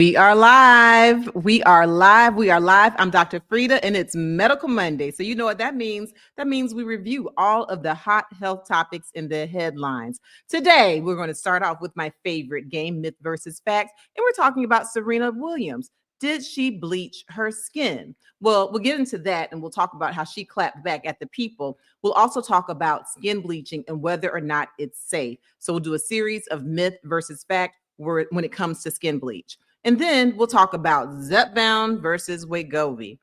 We are live. We are live. We are live. I'm Dr. Frita, and it's Medical Monday. So you know what that means? That means we review all of the hot health topics in the headlines. Today, we're going to start off with my favorite game, Myth versus Fact, and we're talking about Serena Williams. Did she bleach her skin? Well, we'll get into that, and we'll talk about how she clapped back at the people. We'll also talk about skin bleaching and whether or not it's safe. So we'll do a series of Myth versus Fact when it comes to skin bleach. And then we'll talk about Zepbound versus Wegovy.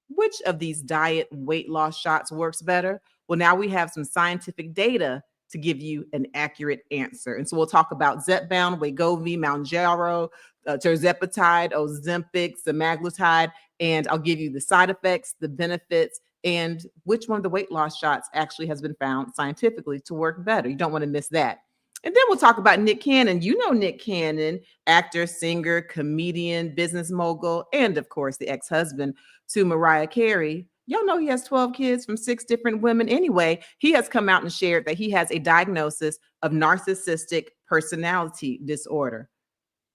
Which of these diet weight loss shots works better? Well, now we have some scientific data to give you an accurate answer. And so we'll talk about Zepbound, Wegovy, Mounjaro, tirzepatide, Ozempic, semaglutide, and I'll give you the side effects, the benefits, and which one of the weight loss shots actually has been found scientifically to work better. You don't want to miss that. And then we'll talk about Nick Cannon. You know Nick Cannon, actor, singer, comedian, business mogul, and of course, the ex-husband to Mariah Carey. Y'all know he has 12 kids from 6 different women. Anyway, he has come out and shared that he has a diagnosis of narcissistic personality disorder.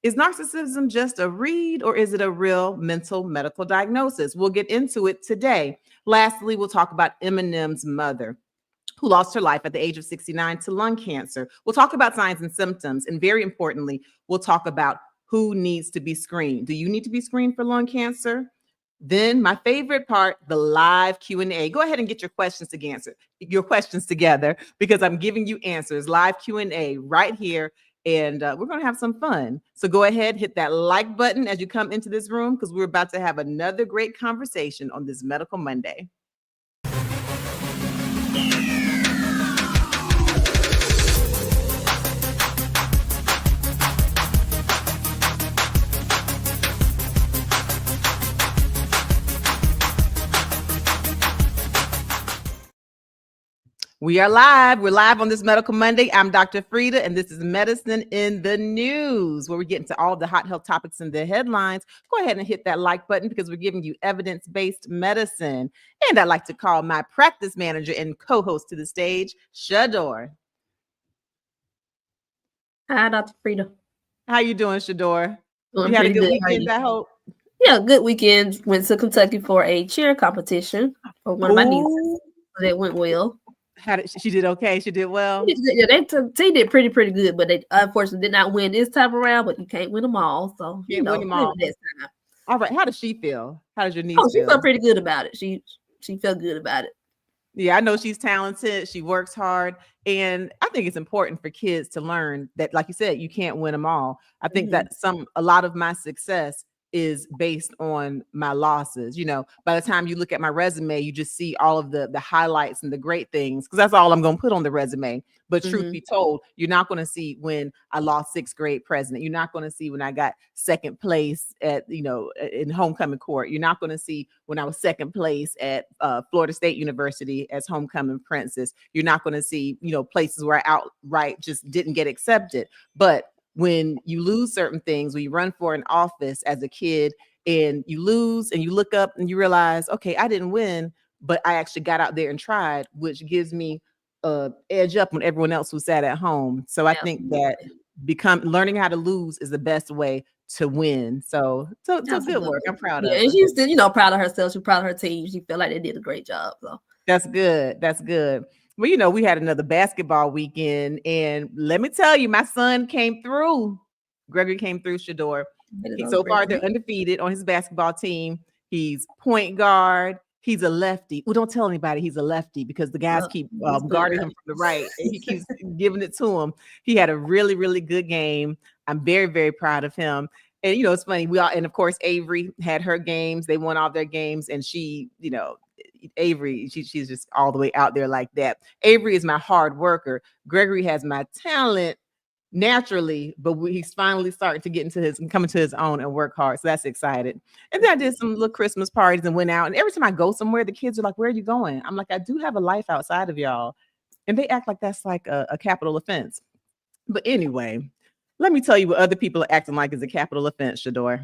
Is narcissism just a read, or is it a real mental medical diagnosis? We'll get into it today. Lastly, we'll talk about Eminem's mother, who lost her life at the age of 69 to lung cancer. We'll talk about signs and symptoms. And very importantly, we'll talk about who needs to be screened. Do you need to be screened for lung cancer? Then my favorite part, the live Q&A. Go ahead and get your questions together because I'm giving you answers. Live Q&A right here. And we're going to have some fun. So go ahead, hit that like button as you come into this room because we're about to have another great conversation on this Medical Monday. We are live. We're live on this Medical Monday. I'm Dr. Frita, and this is Medicine in the News, where we get into all the hot health topics in the headlines. Go ahead and hit that like button because we're giving you evidence-based medicine. And I'd like to call my practice manager and co-host to the stage, Shador. Hi, Dr. Frita. How you doing, Shador? Doing you had a good good weekend, I hope? Yeah, good weekend. Went to Kentucky for a cheer competition for one of my nieces. That went well. She did okay? She did well? Yeah, they did pretty good, but they unfortunately did not win this time around, but you can't win them all. So, Can't win them all. Next time. All right. How does she feel? How does your niece feel? She felt pretty good about it. She felt good about it. Yeah, I know she's talented. She works hard. And I think it's important for kids to learn that, like you said, you can't win them all. I think that a lot of my success is based on my losses. You know, by the time you look at my resume, you just see all of the highlights and the great things, because that's all I'm going to put on the resume. But truth be told, you're not going to see when I lost 6th grade president. You're not going to see when I got 2nd place at, in homecoming court. You're not going to see when I was 2nd place at Florida State University as homecoming princess. You're not going to see, places where I outright just didn't get accepted. But when you lose certain things, when you run for an office as a kid and you lose and you look up and you realize, okay, I didn't win, but I actually got out there and tried, which gives me edge up on everyone else who sat at home. So I think that learning how to lose is the best way to win. So good work. I'm proud of her. And she's still, proud of herself. She's proud of her team. She felt like they did a great job. So that's good. That's good. Well, we had another basketball weekend, and let me tell you, my son came through. Gregory came through, Shador. So far, they're undefeated on his basketball team. He's point guard. He's a lefty. Well, don't tell anybody he's a lefty because the guys keep guarding him from the right, and he keeps giving it to him. He had a really, really good game. I'm very, very proud of him. And, it's funny. And of course, Avery had her games. They won all their games, and she, Avery, she's just all the way out there like that. Avery is my hard worker. Gregory has my talent naturally, but he's finally starting to get coming to his own and work hard. So that's excited. And then I did some little Christmas parties and went out. And every time I go somewhere, the kids are like, "Where are you going?" I'm like, "I do have a life outside of y'all." And they act like that's like a capital offense. But anyway, let me tell you what other people are acting like is a capital offense, Shador.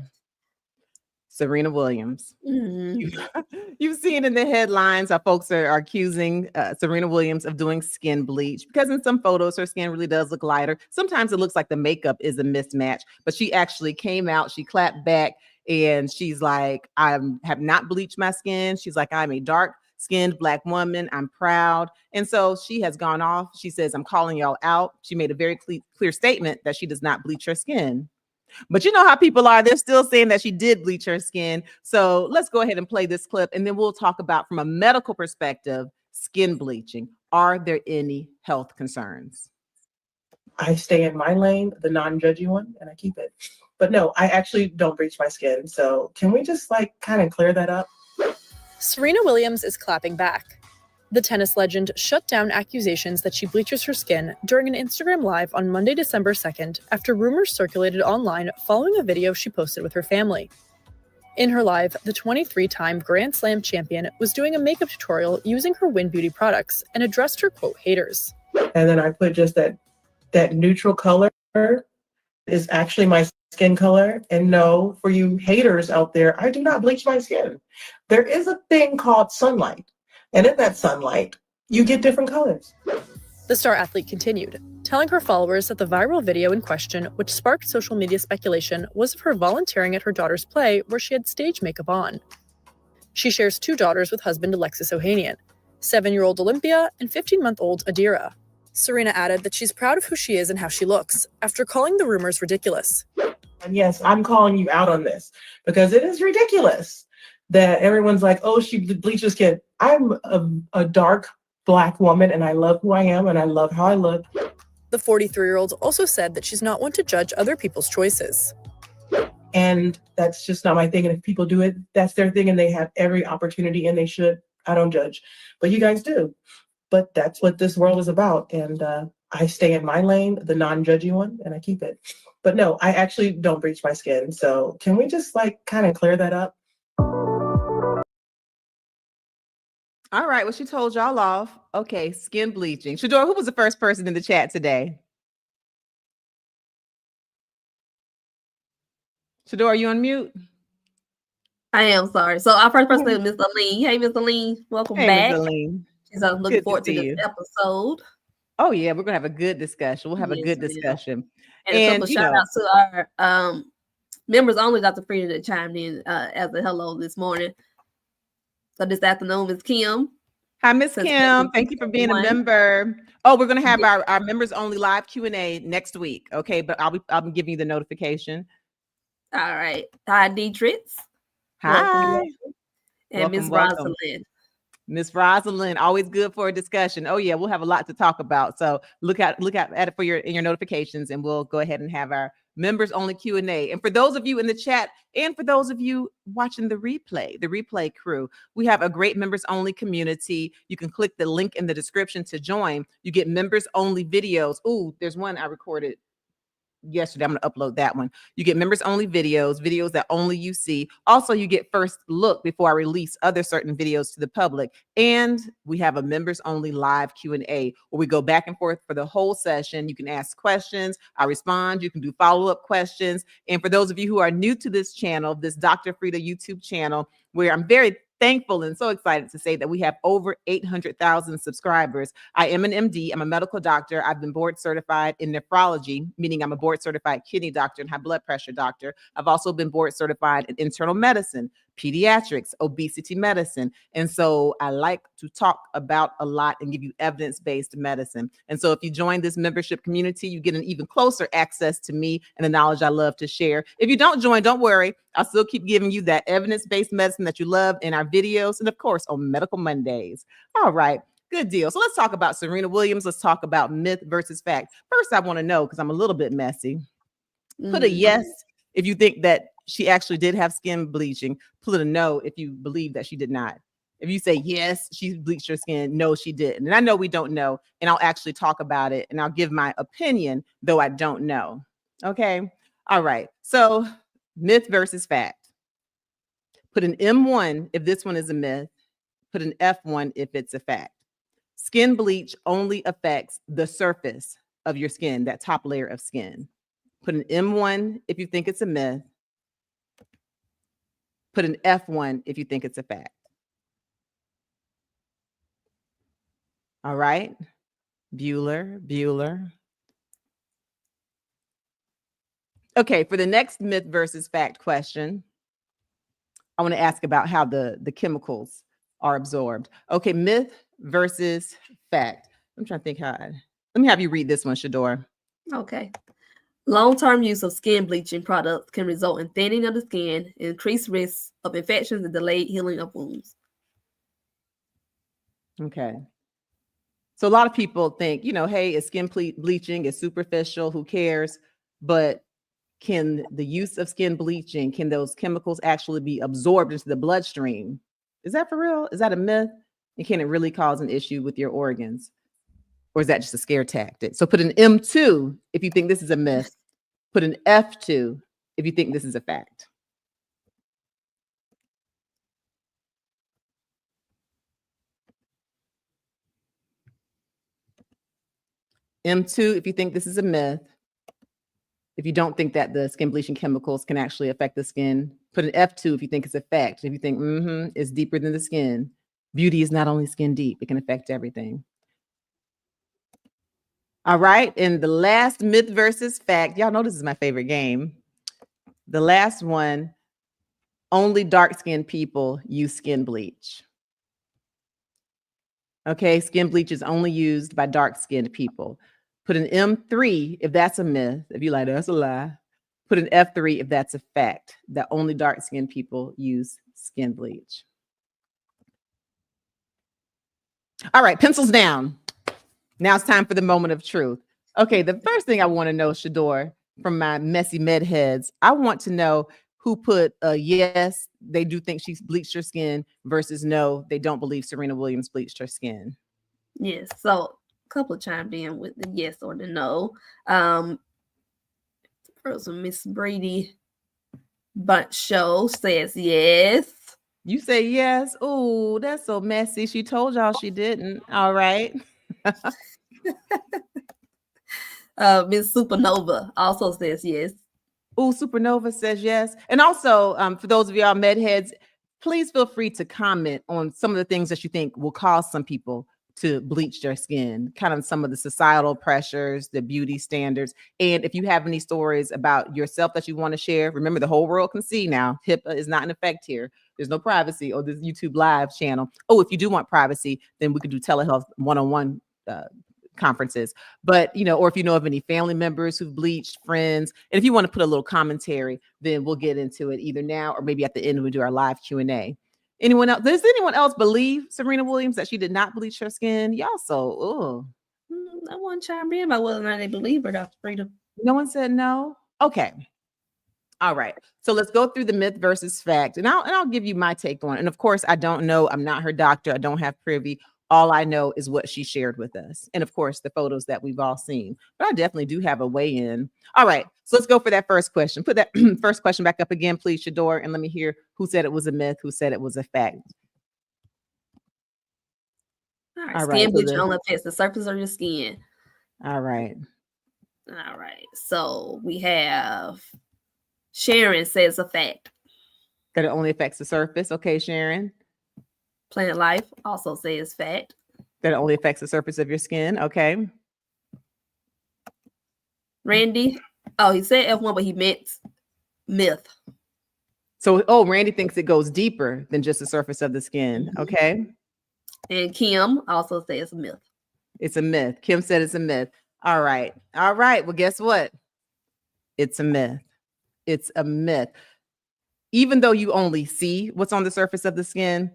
Serena Williams. Mm-hmm. You've seen in the headlines how folks are accusing Serena Williams of doing skin bleach because in some photos her skin really does look lighter. Sometimes it looks like the makeup is a mismatch, but she actually came out, she clapped back, and she's like, I have not bleached my skin. She's like, I'm a dark skinned Black woman. I'm proud. And so she has gone off. She says, I'm calling y'all out. She made a very clear statement that she does not bleach her skin. But you know how people are. They're still saying that she did bleach her skin. So let's go ahead and play this clip, and then we'll talk about, from a medical perspective, skin bleaching. Are there any health concerns? I stay in my lane, the non-judgy one, and I keep it. But no, I actually don't bleach my skin. So can we just kind of clear that up? Serena Williams is clapping back. The tennis legend shut down accusations that she bleaches her skin during an Instagram Live on Monday, December 2nd, after rumors circulated online following a video she posted with her family. In her live, the 23-time Grand Slam champion was doing a makeup tutorial using her Win Beauty products and addressed her, quote, haters. And then I put just that neutral color is actually my skin color. And no, for you haters out there, I do not bleach my skin. There is a thing called sunlight. And in that sunlight, you get different colors. The star athlete continued, telling her followers that the viral video in question, which sparked social media speculation, was of her volunteering at her daughter's play where she had stage makeup on. She shares 2 daughters with husband Alexis Ohanian, 7-year-old Olympia and 15-month-old Adira. Serena added that she's proud of who she is and how she looks, after calling the rumors ridiculous. And yes, I'm calling you out on this because it is ridiculous that everyone's like, oh, she bleaches skin. I'm a dark Black woman and I love who I am and I love how I look. The 43-year-old also said that she's not one to judge other people's choices. And that's just not my thing. And if people do it, that's their thing and they have every opportunity and they should. I don't judge, but you guys do. But that's what this world is about. And I stay in my lane, the non-judgy one, and I keep it. But no, I actually don't bleach my skin. So can we just kind of clear that up? All right. Well, she told y'all off. Okay. Skin bleaching. Shador, who was the first person in the chat today? Shador, are you on mute? I am sorry. So our first person is Miss Aline. Hey, Miss Aline. Welcome back. Miss Aline. She's looking forward to this episode. Oh, yeah. We're going to have a good discussion. We'll have a good discussion. And a couple shout outs to our members only, Dr. Frita, that chimed in as a hello this morning. So this afternoon, Miss Kim. Hi, Miss Kim. Thank you for being a member. Oh, we're going to have our members only live Q&A next week. Okay, but I'll be giving you the notification. All right. Hi, Dietrich. Hi. And Miss Rosalind. Miss Rosalind, always good for a discussion. Oh yeah, we'll have a lot to talk about. So look at it for in your notifications, and we'll go ahead and have our members only Q&A. And for those of you in the chat, and for those of you watching the replay crew, we have a great members only community. You can click the link in the description to join. You get members only videos. Ooh, there's one I recorded yesterday. I'm going to upload that one. You get members only videos that only you see. Also, you get first look before I release other certain videos to the public. And we have a members only live Q&A where we go back and forth for the whole session. You can ask questions. I respond. You can do follow-up questions. And for those of you who are new to this channel, this Dr. Frita YouTube channel, where I'm very thankful and so excited to say that we have over 800,000 subscribers. I am an MD. I'm a medical doctor. I've been board certified in nephrology, meaning I'm a board certified kidney doctor and high blood pressure doctor. I've also been board certified in internal medicine, pediatrics, obesity medicine. And so I like to talk about a lot and give you evidence-based medicine. And so if you join this membership community, you get an even closer access to me and the knowledge I love to share. If you don't join, don't worry. I'll still keep giving you that evidence-based medicine that you love in our videos and, of course, on Medical Mondays. All right. Good deal. So let's talk about Serena Williams. Let's talk about myth versus fact. First, I want to know, because I'm a little bit messy. Put a yes if you think that she actually did have skin bleaching. Put a no if you believe that she did not. If you say yes, she bleached her skin, no, she didn't. And I know we don't know, and I'll actually talk about it, and I'll give my opinion, though I don't know. Okay? All right. So myth versus fact. Put an M1 if this one is a myth. Put an F1 if it's a fact. Skin bleach only affects the surface of your skin, that top layer of skin. Put an M1 if you think it's a myth. Put an F1 if you think it's a fact. All right. Bueller. Okay, for the next myth versus fact question, I want to ask about how the chemicals are absorbed. Okay, myth versus fact. I'm trying to think let me have you read this one, Shador. Okay. Long-term use of skin bleaching products can result in thinning of the skin, increased risks of infections, and delayed healing of wounds. Okay. So a lot of people think, hey, it's skin bleaching, it's superficial, who cares? But can the use of skin bleaching, can those chemicals actually be absorbed into the bloodstream? Is that for real? Is that a myth? And can it really cause an issue with your organs? Or is that just a scare tactic? So put an M2 if you think this is a myth. Put an F2 if you think this is a fact. M2 if you think this is a myth. If you don't think that the skin bleaching chemicals can actually affect the skin, put an F2 if you think it's a fact. If you think it's deeper than the skin. Beauty is not only skin deep, it can affect everything. All right, and the last myth versus fact, y'all know this is my favorite game. The last one, only dark-skinned people use skin bleach. Okay, skin bleach is only used by dark-skinned people. Put an M3 if that's a myth. If you like, that's a lie. Put an F3 if that's a fact, that only dark-skinned people use skin bleach. All right, pencils down. Now it's time for the moment of truth. Okay, the first thing I want to know, Shador, from my messy med heads, I want to know who put a yes, they do think she's bleached her skin versus no, they don't believe Serena Williams bleached her skin. Yes, so a couple chimed in with the yes or the no. First one, Miss Brady Bunch Show says yes. You say yes. Oh, that's so messy. She told y'all she didn't. All right. Miss Supernova also says yes. Oh, Supernova says yes. And also, for those of y'all med heads, please feel free to comment on some of the things that you think will cause some people to bleach their skin, kind of some of the societal pressures, the beauty standards. And if you have any stories about yourself that you want to share, remember the whole world can see now. HIPAA is not in effect here. There's no privacy or this YouTube live channel. Oh, if you do want privacy, then we could do telehealth one-on-one conferences. But, or if you know of any family members who've bleached, friends, and if you want to put a little commentary, then we'll get into it either now or maybe at the end we do our live Q&A. Anyone else? Does anyone else believe Serena Williams that she did not bleach her skin? Y'all so, I want to chime in about whether or not they believe her, Dr. Frita. No one said no? Okay. All right. So let's go through the myth versus fact. And I'll give you my take on it. And of course, I don't know. I'm not her doctor. I don't have privy. All I know is what she shared with us. And of course, the photos that we've all seen. But I definitely do have a weigh in. All right. So let's go for that first question. Put that first question back up again, please, Shador. And let me hear who said it was a myth, who said it was a fact. All right. Skin bleaching only affects the surface of your skin. All right. All right. So we have Sharon says a fact. That it only affects the surface. Okay, Sharon. Planet Life also says fact. That it only affects the surface of your skin. Okay. Randy. Oh, he said F1, but he meant myth. So, Randy thinks it goes deeper than just the surface of the skin. Okay. And Kim also says myth. It's a myth. Kim said it's a myth. All right. All right. Well, guess what? It's a myth. It's a myth. Even though you only see what's on the surface of the skin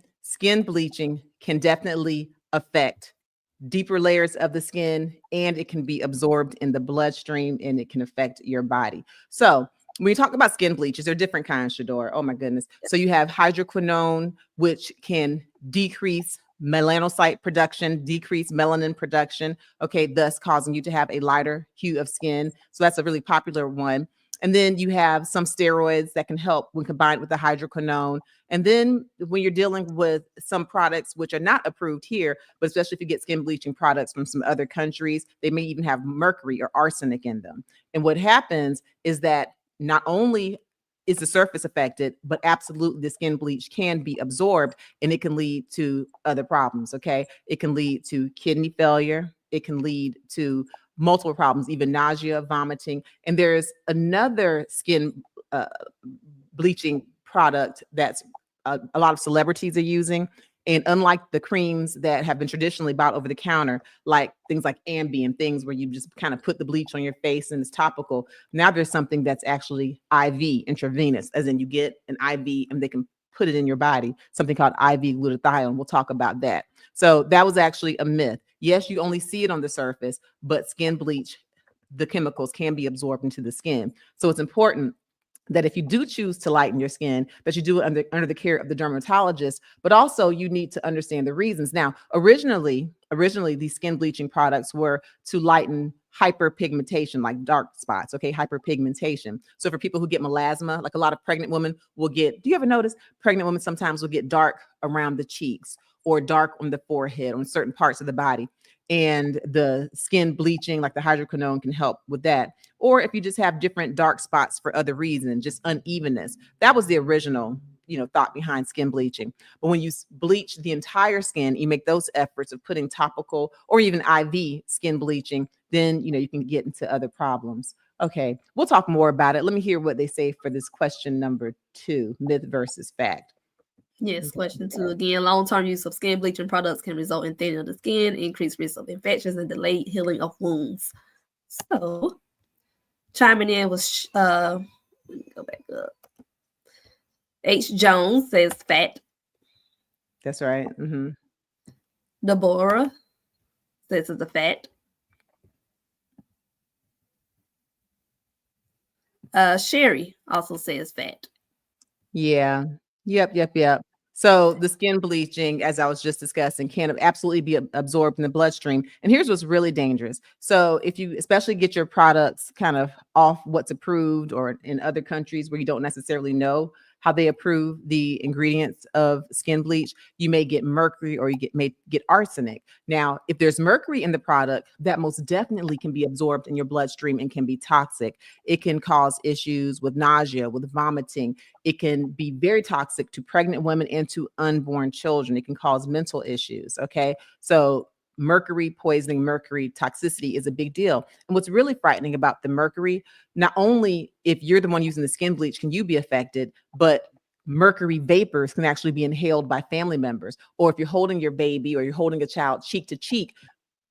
bleaching can definitely affect deeper layers of the skin, and it can be absorbed in the bloodstream, and it can affect your body. So when you talk about skin bleaches, there are different kinds, Shador. Oh my goodness. So you have hydroquinone, which can decrease melanocyte production, decrease melanin production, okay, thus causing you to have a lighter hue of skin. So that's a really popular one. And then you have some steroids that can help when combined with the hydroquinone. And then when you're dealing with some products which are not approved here, but especially if you get skin bleaching products from some other countries, they may even have mercury or arsenic in them. And what happens is that not only is the surface affected, but absolutely the skin bleach can be absorbed and it can lead to other problems. Okay. It can lead to kidney failure. It can lead to multiple problems, even nausea, vomiting. And there's another skin bleaching product that's a lot of celebrities are using. And unlike the creams that have been traditionally bought over the counter, like things like Ambien, things where you just kind of put the bleach on your face and it's topical, now there's something that's actually IV, intravenous, as in you get an IV and they can put it in your body, something called IV glutathione. We'll talk about that. So that was actually a myth. Yes, you only see it on the surface, but skin bleach, the chemicals can be absorbed into the skin. So it's important that if you do choose to lighten your skin, that you do it under the care of the dermatologist, but also you need to understand the reasons. Now, originally, these skin bleaching products were to lighten hyperpigmentation, like dark spots, okay, hyperpigmentation. So for people who get melasma, like a lot of pregnant women will get, do you ever notice pregnant women sometimes will get dark around the cheeks or dark on the forehead, on certain parts of the body? And the skin bleaching, like the hydroquinone, can help with that. Or if you just have different dark spots for other reasons, just unevenness. That was the original, thought behind skin bleaching. But when you bleach the entire skin, you make those efforts of putting topical or even IV skin bleaching, then, you can get into other problems. Okay, we'll talk more about it. Let me hear what they say for this question number 2, myth versus fact. Yes, question 2 again. Long-term use of skin bleaching products can result in thinning of the skin, increased risk of infections, and delayed healing of wounds. So, chiming in was, let me go back up. H. Jones says fat. That's right. Mm-hmm. Deborah says it's a fat. Sherry also says fat. Yeah. Yep. So the skin bleaching, as I was just discussing, can absolutely be absorbed in the bloodstream. And here's what's really dangerous. So if you especially get your products kind of off what's approved, or in other countries where you don't necessarily know how they approve the ingredients of skin bleach, you may get mercury or may get arsenic. Now, if there's mercury in the product, that most definitely can be absorbed in your bloodstream and can be toxic. It can cause issues with nausea, with vomiting. It can be very toxic to pregnant women and to unborn children. It can cause mental issues. Okay. So mercury poisoning, mercury toxicity is a big deal. And what's really frightening about the mercury, not only if you're the one using the skin bleach, can you be affected, but mercury vapors can actually be inhaled by family members. Or if you're holding your baby or you're holding a child cheek to cheek,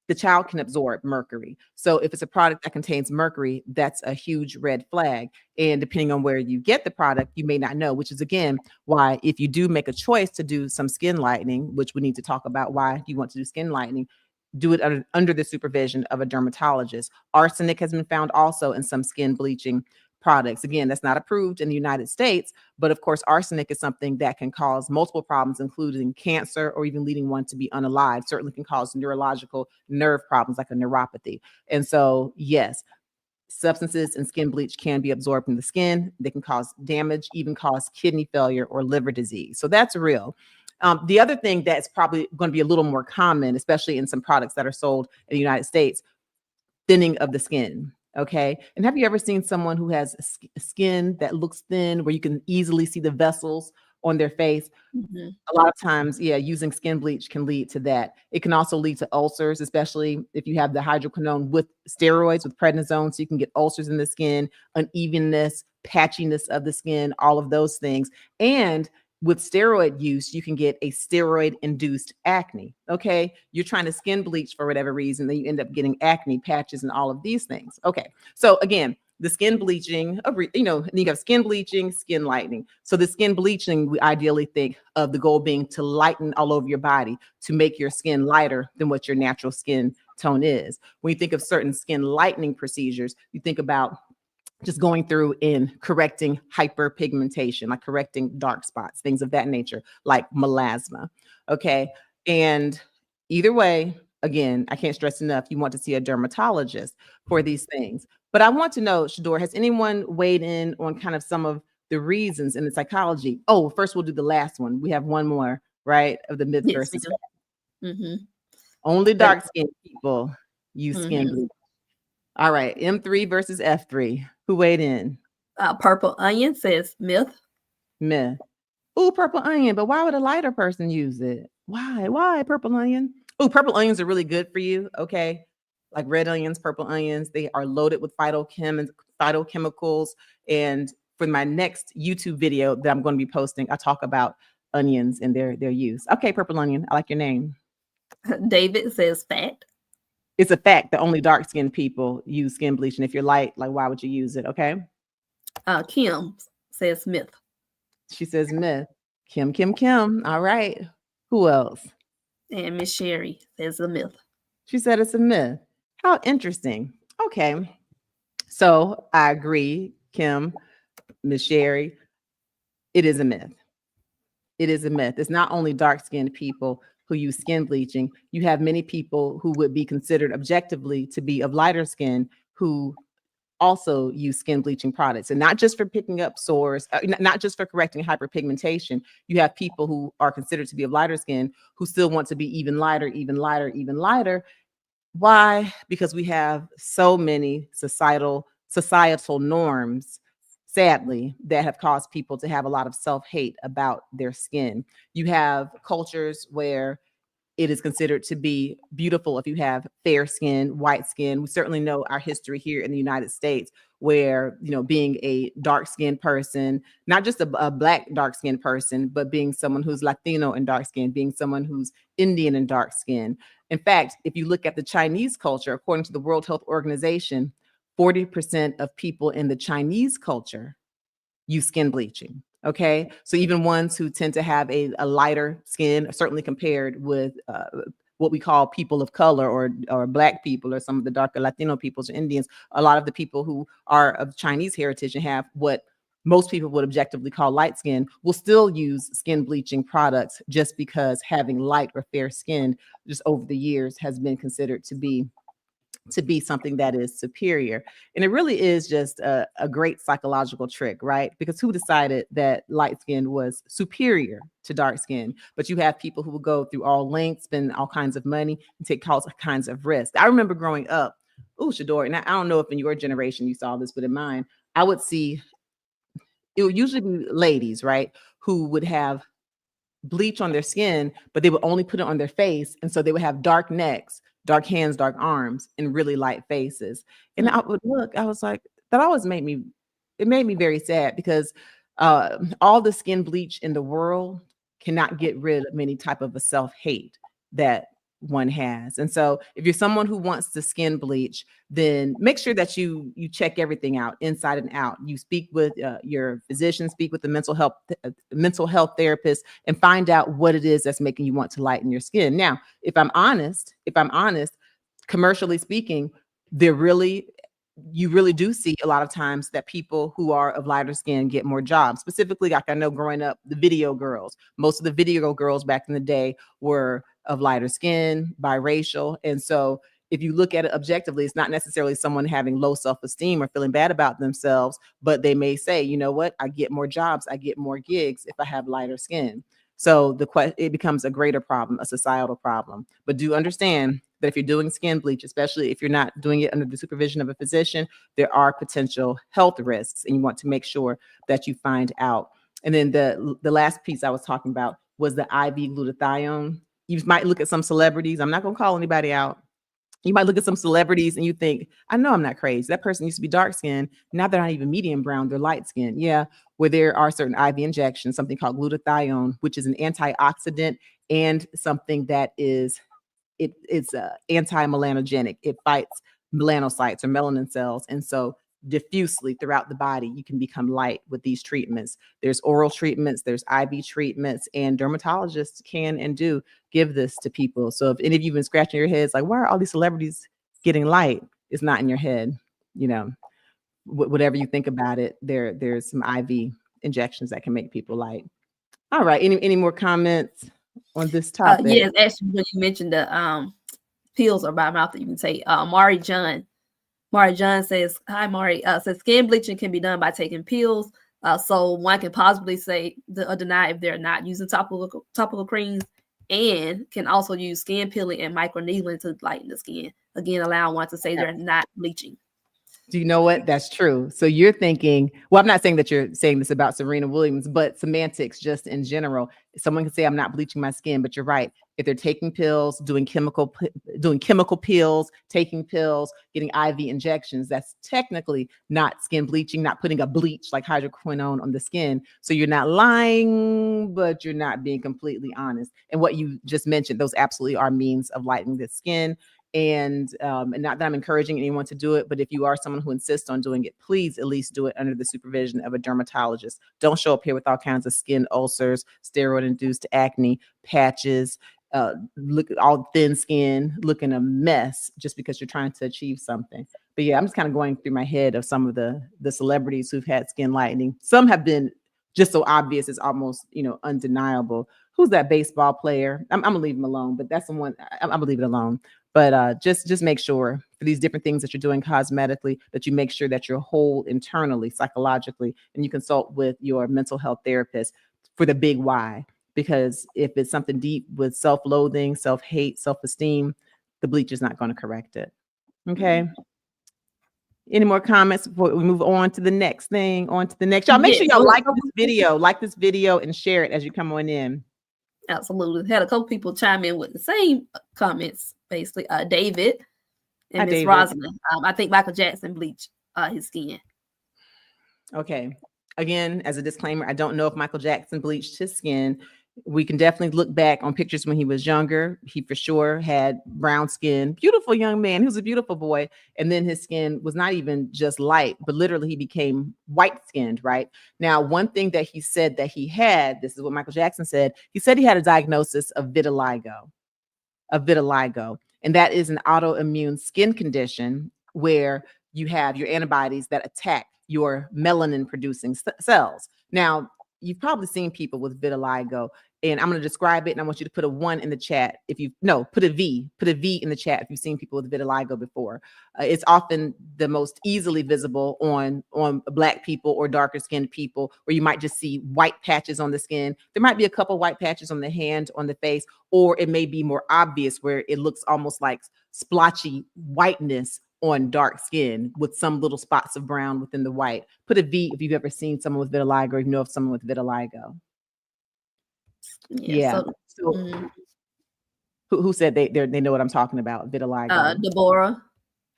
the child can absorb mercury. So if it's a product that contains mercury, that's a huge red flag. And depending on where you get the product, you may not know, which is again, why if you do make a choice to do some skin lightening, which we need to talk about why you want to do skin lightening, do it under the supervision of a dermatologist. Arsenic has been found also in some skin bleaching products. Again, that's not approved in the United States, but of course, arsenic is something that can cause multiple problems, including cancer or even leading one to be unalive. Certainly can cause neurological nerve problems like a neuropathy. And so, yes, substances in skin bleach can be absorbed in the skin. They can cause damage, even cause kidney failure or liver disease. So that's real. The other thing that's probably going to be a little more common, especially in some products that are sold in the United States, thinning of the skin. Okay. And have you ever seen someone who has skin that looks thin, where you can easily see the vessels on their face? Mm-hmm. A lot of times, using skin bleach can lead to that. It can also lead to ulcers, especially if you have the hydroquinone with steroids, with prednisone. So you can get ulcers in the skin, unevenness, patchiness of the skin, all of those things. And with steroid use, you can get a steroid-induced acne. Okay, you're trying to skin bleach for whatever reason, then you end up getting acne, patches, and all of these things. Okay, so again, the skin bleaching, you have skin bleaching, skin lightening. So the skin bleaching, we ideally think of the goal being to lighten all over your body, to make your skin lighter than what your natural skin tone is. When you think of certain skin lightening procedures, you think about just going through and correcting hyperpigmentation, like correcting dark spots, things of that nature, like melasma. Okay. And either way, again, I can't stress enough, you want to see a dermatologist for these things. But I want to know, Shador, has anyone weighed in on kind of some of the reasons in the psychology? Oh, first we'll do the last one. We have one more, right? Of the myth versus fact. Mm-hmm. Only dark skinned people use skin bleach. All right, M3 versus F3. Who weighed in? Purple Onion says myth. Myth. Ooh, purple onion, but why would a lighter person use it? Why? Why purple onion? Ooh, purple onions are really good for you. Okay. Like red onions, purple onions, they are loaded with phytochemicals. And for my next YouTube video that I'm going to be posting, I talk about onions and their use. Okay, purple onion. I like your name. David says fat. It's a fact that only dark-skinned people use skin bleach. And if you're light, like why would you use it? Okay. Kim says myth. She says myth. Kim. All right. Who else? And Miss Sherry says a myth. She said it's a myth. How interesting. Okay. So I agree, Kim, Miss Sherry. It is a myth. It is a myth. It's not only dark-skinned people who use skin bleaching. You have many people who would be considered objectively to be of lighter skin who also use skin bleaching products, and not just for picking up sores, not just for correcting hyperpigmentation. You have people who are considered to be of lighter skin who still want to be even lighter. Why? Because we have so many societal norms, sadly, that have caused people to have a lot of self-hate about their skin. You have cultures where it is considered to be beautiful if you have fair skin, white skin. We certainly know our history here in the United States where, being a dark-skinned person, not just a black dark-skinned person, but being someone who's Latino and dark skin, being someone who's Indian and dark skin. In fact, if you look at the Chinese culture, according to the World Health Organization, 40% of people in the Chinese culture use skin bleaching. Okay. So even ones who tend to have a lighter skin, certainly compared with what we call people of color or black people or some of the darker Latino peoples or Indians, a lot of the people who are of Chinese heritage and have what most people would objectively call light skin will still use skin bleaching products just because having light or fair skin just over the years has been considered to be something that is superior. And it really is just a great psychological trick, right? Because who decided that light skin was superior to dark skin? But you have people who will go through all lengths, spend all kinds of money, and take all kinds of risks. I remember growing up, Shador, and I don't know if in your generation you saw this, but in mine, I would see, it would usually be ladies, right, who would have bleach on their skin, but they would only put it on their face. And so they would have dark necks, dark hands, dark arms, and really light faces. And I would look, I was like, that always made me very sad because all the skin bleach in the world cannot get rid of any type of a self-hate that one has. And so if you're someone who wants to skin bleach, then make sure that you check everything out inside and out. You speak with your physician, speak with the mental health therapist, and find out what it is that's making you want to lighten your skin. Now, if I'm honest, commercially speaking, you really do see a lot of times that people who are of lighter skin get more jobs. Specifically, like I know growing up, the video girls, most of the video girls back in the day were of lighter skin, biracial. And so if you look at it objectively, it's not necessarily someone having low self-esteem or feeling bad about themselves, but they may say, you know what, I get more jobs, I get more gigs if I have lighter skin. So it becomes a greater problem, a societal problem. But do understand that if you're doing skin bleach, especially if you're not doing it under the supervision of a physician, there are potential health risks, and you want to make sure that you find out. And then the last piece I was talking about was the IV glutathione. You might look at some celebrities. I'm not going to call anybody out. You might look at some celebrities and you think, I know I'm not crazy. That person used to be dark skinned. Now they're not even medium brown, they're light skinned. Yeah, where there are certain IV injections, something called glutathione, which is an antioxidant and something that is it's anti-melanogenic. It fights melanocytes or melanin cells. And so diffusely throughout the body, you can become light with these treatments. There's oral treatments, there's IV treatments, and dermatologists can and do give this to people. So if any of you have been scratching your heads, like, why are all these celebrities getting light? It's not in your head. Whatever you think about it, there's some IV injections that can make people light. All right. Any more comments on this topic? Yes, actually, when you mentioned the pills or by mouth that you can take, Mari John says, hi, Mari, says skin bleaching can be done by taking pills. So one can possibly say or deny if they're not using topical creams, and can also use skin peeling and microneedling to lighten the skin. Again, allowing one to say they're not bleaching. Do you know what? That's true. So you're thinking, well, I'm not saying that you're saying this about Serena Williams, but semantics just in general. Someone can say I'm not bleaching my skin, but you're right. If they're taking pills, doing chemical peels, taking pills, getting IV injections, that's technically not skin bleaching, not putting a bleach like hydroquinone on the skin. So you're not lying, but you're not being completely honest. And what you just mentioned, those absolutely are means of lightening the skin. And not that I'm encouraging anyone to do it, but if you are someone who insists on doing it, please at least do it under the supervision of a dermatologist. Don't show up here with all kinds of skin ulcers, steroid-induced acne, patches, look all thin skin, looking a mess just because you're trying to achieve something. But yeah, I'm just kind of going through my head of some of the celebrities who've had skin lightening. Some have been just so obvious, it's almost, undeniable. Who's that baseball player? I'm gonna leave him alone, but that's the one. I'm gonna leave it alone. But just make sure for these different things that you're doing cosmetically that you make sure that you're whole internally, psychologically, and you consult with your mental health therapist for the big why. Because if it's something deep with self-loathing, self-hate, self-esteem, the bleach is not going to correct it. Okay. Any more comments before we move on to the next thing? On to the next. Y'all make sure y'all like this video and share it as you come on in. Absolutely. Had a couple people chime in with the same comments, basically. David and Miss Rosamond. I think Michael Jackson bleached his skin. Okay. Again, as a disclaimer, I don't know if Michael Jackson bleached his skin. We can definitely look back on pictures when he was younger. He for sure had brown skin, beautiful young man. He was a beautiful boy. And then his skin was not even just light, but literally he became white skinned, right? Now, one thing that he said that he had, this is what Michael Jackson said. He said he had a diagnosis of vitiligo. And that is an autoimmune skin condition where you have your antibodies that attack your melanin producing cells. Now, you've probably seen people with vitiligo, and I'm going to describe it. And I want you to put a 1 in the chat. Put a V in the chat if you've seen people with vitiligo before. It's often the most easily visible on Black people or darker skinned people, where you might just see white patches on the skin. There might be a couple white patches on the hand, on the face, or it may be more obvious where it looks almost like splotchy whiteness on dark skin with some little spots of brown within the white. Put a V if you've ever seen someone with vitiligo, or you know of someone with vitiligo. Yeah. Who said they know what I'm talking about? Vitiligo. Deborah.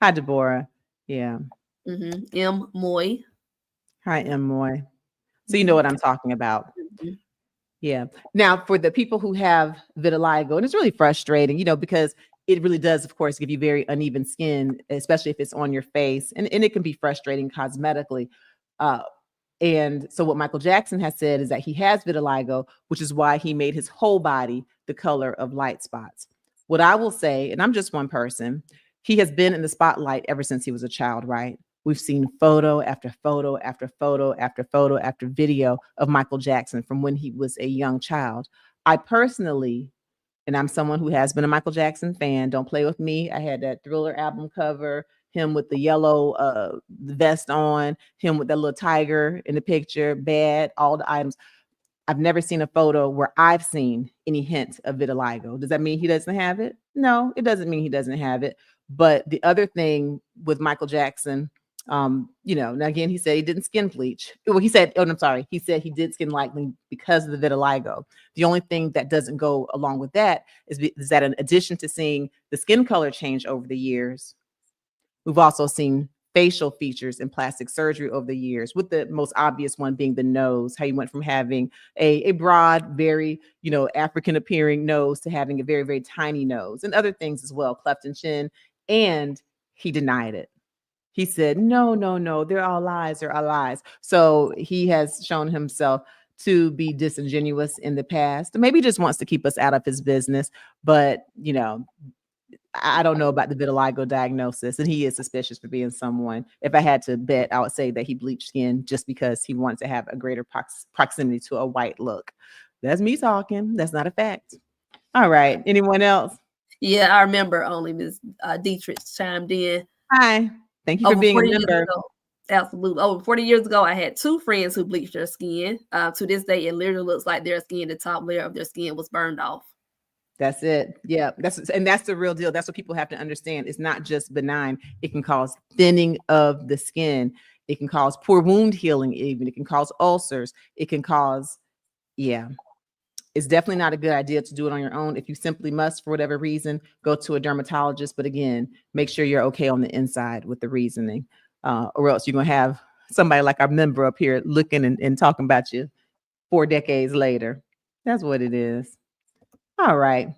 Hi, Deborah. Yeah. M. Moy. Hi, M. Moy. So you know what I'm talking about. Yeah. Now, for the people who have vitiligo, and it's really frustrating, because it really does, of course, give you very uneven skin, especially if it's on your face. And it can be frustrating cosmetically. And so what Michael Jackson has said is that he has vitiligo, which is why he made his whole body the color of light spots. What I will say, and I'm just one person, he has been in the spotlight ever since he was a child, right? We've seen photo after photo after photo after photo after video of Michael Jackson from when he was a young child. I personally, and I'm someone who has been a Michael Jackson fan. Don't play with me. I had that Thriller album cover, him with the yellow vest on, him with that little tiger in the picture, bad, all the items. I've never seen a photo where I've seen any hint of vitiligo. Does that mean he doesn't have it? No, it doesn't mean he doesn't have it. But the other thing with Michael Jackson, now again, he said he didn't skin bleach. Well, he said he did skin lightening because of the vitiligo. The only thing that doesn't go along with that is that in addition to seeing the skin color change over the years, we've also seen facial features and plastic surgery over the years, with the most obvious one being the nose, how you went from having a broad, very, African appearing nose to having a very, very tiny nose, and other things as well, cleft and chin. And he denied it. He said, no, they're all lies. They're all lies. So he has shown himself to be disingenuous in the past. Maybe he just wants to keep us out of his business. But, I don't know about the vitiligo diagnosis, and he is suspicious for being someone. If I had to bet, I would say that he bleached skin just because he wanted to have a greater proximity to a white look. That's me talking. That's not a fact. All right. Anyone else? Yeah, I remember only Ms. Dietrich chimed in. Hi. Thank you for being a member. Absolutely. Over 40 years ago, I had 2 friends who bleached their skin. To this day, it literally looks like their skin, the top layer of their skin was burned off. That's it. Yeah, that's the real deal. That's what people have to understand. It's not just benign. It can cause thinning of the skin. It can cause poor wound healing. Even it can cause ulcers. It can cause, yeah. It's definitely not a good idea to do it on your own. If you simply must, for whatever reason, go to a dermatologist. But again, make sure you're okay on the inside with the reasoning, or else you're gonna have somebody like our member up here looking and talking about you 4 decades later. That's what it is. All right.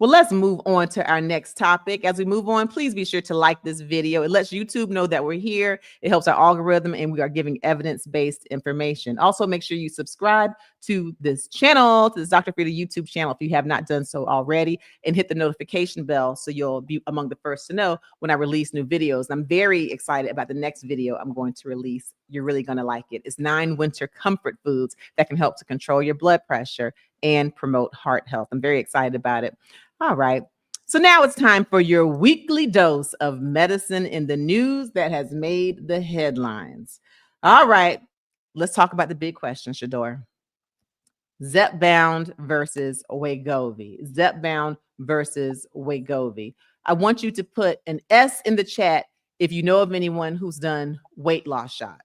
Well, let's move on to our next topic. As we move on, please be sure to like this video. It lets YouTube know that we're here. It helps our algorithm, and we are giving evidence-based information. Also, make sure you subscribe to this channel, to this Dr. Frita YouTube channel, if you have not done so already, and hit the notification bell so you'll be among the first to know when I release new videos. I'm very excited about the next video I'm going to release. You're really going to like it. It's 9 winter comfort foods that can help to control your blood pressure and promote heart health. I'm very excited about it. All right. So now it's time for your weekly dose of medicine in the news that has made the headlines. All right. Let's talk about the big question, Shador. Zepbound versus Wegovy. Zepbound versus Wegovy. I want you to put an S in the chat if you know of anyone who's done weight loss shots.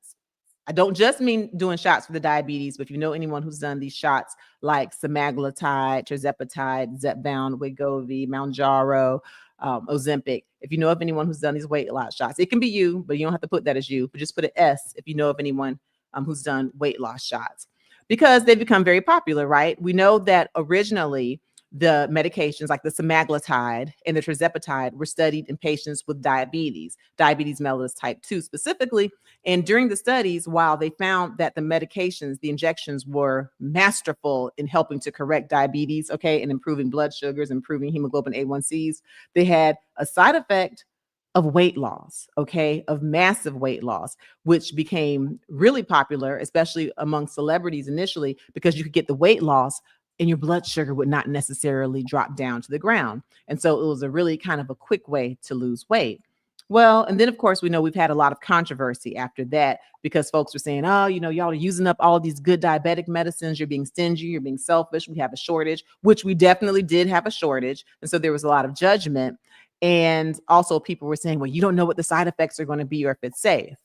I don't just mean doing shots for the diabetes, but if you know anyone who's done these shots like semaglutide, tirzepatide, Zepbound, Wegovy, Mounjaro, Ozempic, if you know of anyone who's done these weight loss shots, it can be you, but you don't have to put that as you, but just put an S if you know of anyone who's done weight loss shots, because they've become very popular, right? We know that originally the medications like the semaglutide and the tirzepatide were studied in patients with diabetes mellitus type 2 specifically. And during the studies, while they found that the medications, the injections were masterful in helping to correct diabetes, okay, and improving blood sugars, improving hemoglobin A1Cs, they had a side effect of weight loss, okay, of massive weight loss, which became really popular, especially among celebrities initially, because you could get the weight loss and your blood sugar would not necessarily drop down to the ground. And so it was a really kind of a quick way to lose weight. Well, and then of course, we know we've had a lot of controversy after that because folks were saying, oh, you know, y'all are using up all of these good diabetic medicines. You're being stingy. You're being selfish. We have a shortage, which we definitely did have a shortage. And so there was a lot of judgment. And also people were saying, well, you don't know what the side effects are going to be or if it's safe.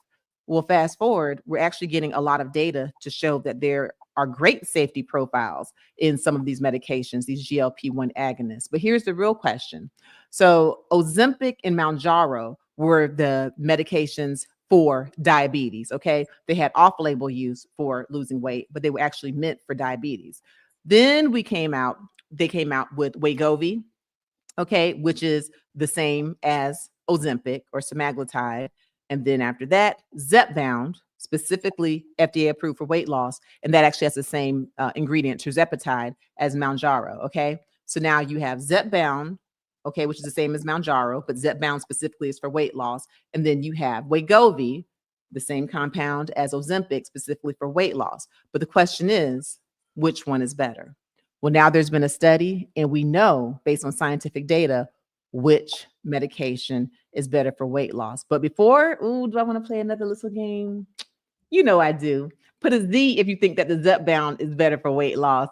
Well, fast forward, we're actually getting a lot of data to show that there are great safety profiles in some of these medications, these GLP-1 agonists. But here's the real question. So Ozempic and Mounjaro were the medications for diabetes, okay? They had off-label use for losing weight, but they were actually meant for diabetes. Then they came out with Wegovy, okay, which is the same as Ozempic or semaglutide. And then after that, Zepbound, specifically FDA approved for weight loss. And that actually has the same ingredient, tirzepatide, as Mounjaro, okay? So now you have Zepbound, okay, which is the same as Mounjaro, but Zepbound specifically is for weight loss. And then you have Wegovy, the same compound as Ozempic, specifically for weight loss. But the question is, which one is better? Well, now there's been a study, and we know, based on scientific data, which medication is better for weight loss. But before, do I want to play another little game? You know I do. Put a Z if you think that the Zepbound is better for weight loss.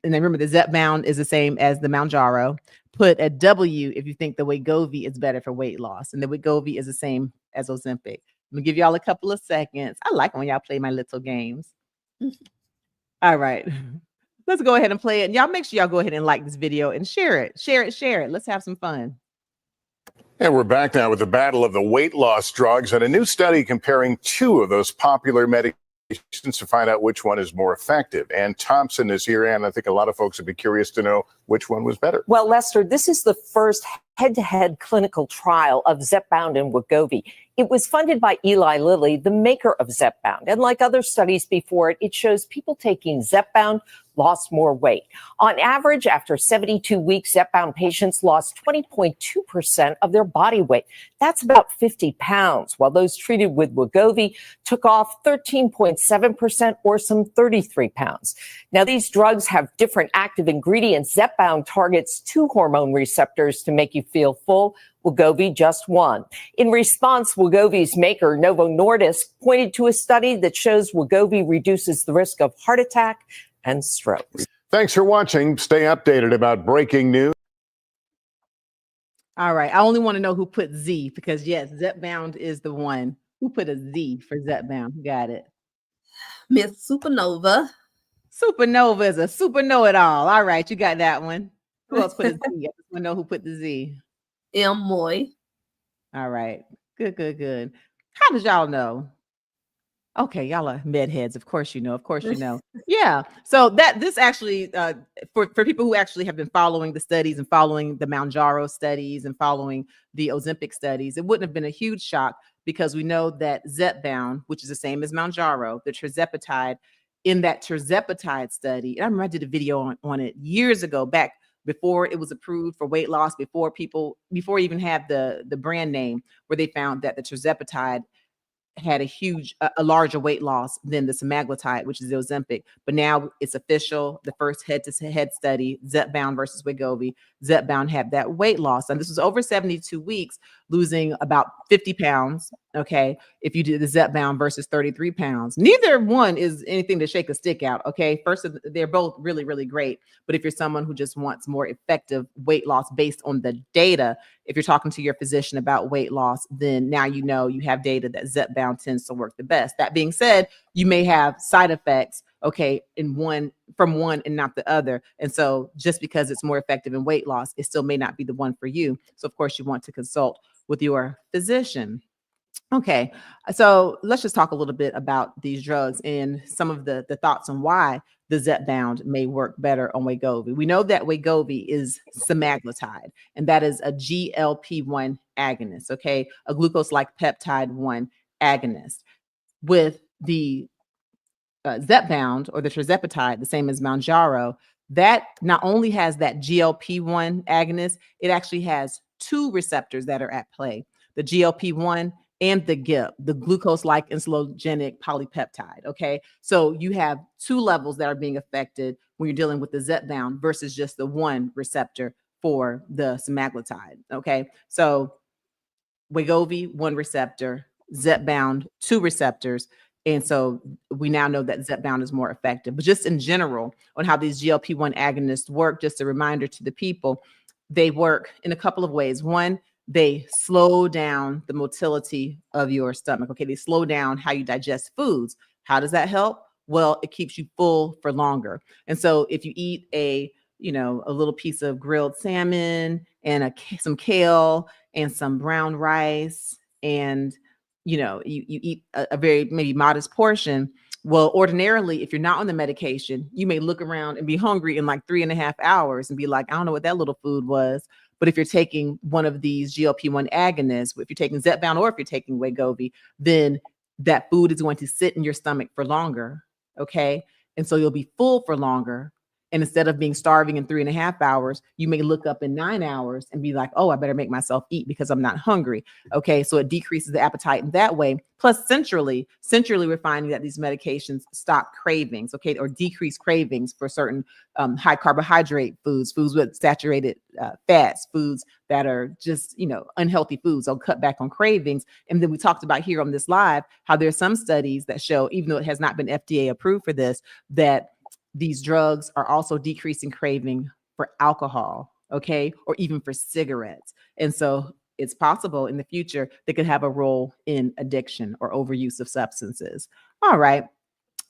And then remember, the Zepbound is the same as the Mounjaro. Put a W if you think the Wegovy is better for weight loss. And the Wegovy is the same as Ozempic. I'm going to give y'all a couple of seconds. I like when y'all play my little games. All right. Let's go ahead and play it. And y'all make sure y'all go ahead and like this video and share it. Share it. Let's have some fun. And we're back now with the battle of the weight loss drugs and a new study comparing 2 of those popular medications to find out which one is more effective. Ann Thompson is here, and I think a lot of folks would be curious to know which one was better. Well, Lester, this is the first head-to-head clinical trial of Zepbound and Wegovy. It was funded by Eli Lilly, the maker of Zepbound. And like other studies before it, it shows people taking Zepbound lost more weight. On average, after 72 weeks, Zepbound patients lost 20.2% of their body weight. That's about 50 pounds, while those treated with Wegovy took off 13.7% or some 33 pounds. Now, these drugs have different active ingredients. Zepbound targets 2 hormone receptors to make you feel full. Wegovy just 1. In response, Wegovy's maker, Novo Nordisk, pointed to a study that shows Wegovy reduces the risk of heart attack and stroke. Thanks for watching. Stay updated about breaking news. All right. I only want to know who put Z because yes, Zepbound is the one. Who put a Z for Zepbound? Who got it? Miss Supernova. Supernova is a super know-it-all. All right, you got that one. Who else put a Z? I just want to know who put the Z. M. Moy. All right. Good, good, good. How did y'all know? Okay, y'all are med heads. Of course you know. Of course you know. Yeah. So this actually for people who actually have been following the studies and following the Mounjaro studies and following the Ozempic studies, it wouldn't have been a huge shock because we know that Zepbound, which is the same as Mounjaro, the tirzepatide, in that tirzepatide study, and I remember I did a video on it years ago, back before it was approved for weight loss, before we even had the brand name, where they found that the tirzepatide had a larger weight loss than the semaglutide, which is the Ozempic. But now it's official. The first head-to-head study, Zepbound versus Wegovy, Zepbound had that weight loss. And this was over 72 weeks, losing about 50 pounds. Okay. If you did the Zepbound versus 33 pounds, neither one is anything to shake a stick out. Okay. First, they're both really, really great. But if you're someone who just wants more effective weight loss based on the data, if you're talking to your physician about weight loss, then now you know you have data that Zepbound tends to work the best. That being said, you may have side effects, okay, from one and not the other. And so just because it's more effective in weight loss, it still may not be the one for you. So of course you want to consult with your physician. Okay, so let's just talk a little bit about these drugs and some of the thoughts on why the Zepbound may work better on Wegovy. We know that Wegovy is semaglutide, and that is a GLP-1 agonist, okay, a glucose-like peptide 1 agonist. With the Zepbound or the tirzepatide, the same as Mounjaro, that not only has that GLP-1 agonist, it actually has two receptors that are at play, the GLP-1 and the GIP, the glucose-like insulinogenic polypeptide, okay? So you have two levels that are being affected when you're dealing with the Zepbound versus just the one receptor for the semaglutide, okay? So Wegovy, one receptor, Zepbound, two receptors. And so we now know that Zepbound is more effective. But just in general, on how these GLP-1 agonists work, just a reminder to the people, they work in a couple of ways. One, they slow down the motility of your stomach. Okay, they slow down how you digest foods. How does that help? Well, it keeps you full for longer. And so if you eat a little piece of grilled salmon and some kale and some brown rice, and you eat a very maybe modest portion. Well, ordinarily, if you're not on the medication, you may look around and be hungry in like 3.5 hours and be like, I don't know what that little food was. But if you're taking one of these GLP-1 agonists, if you're taking Zepbound or if you're taking Wegovy, then that food is going to sit in your stomach for longer. Okay. And so you'll be full for longer. And instead of being starving in 3.5 hours, you may look up in 9 hours and be like, oh, I better make myself eat because I'm not hungry. Okay. So it decreases the appetite in that way. Plus centrally, we're finding that these medications stop cravings, okay, or decrease cravings for certain high carbohydrate foods with saturated fats, foods that are just, unhealthy foods. They'll cut back on cravings. And then we talked about here on this live, how there's some studies that show, even though it has not been FDA approved for this, that these drugs are also decreasing craving for alcohol, okay, or even for cigarettes. And so it's possible in the future they could have a role in addiction or overuse of substances. All right.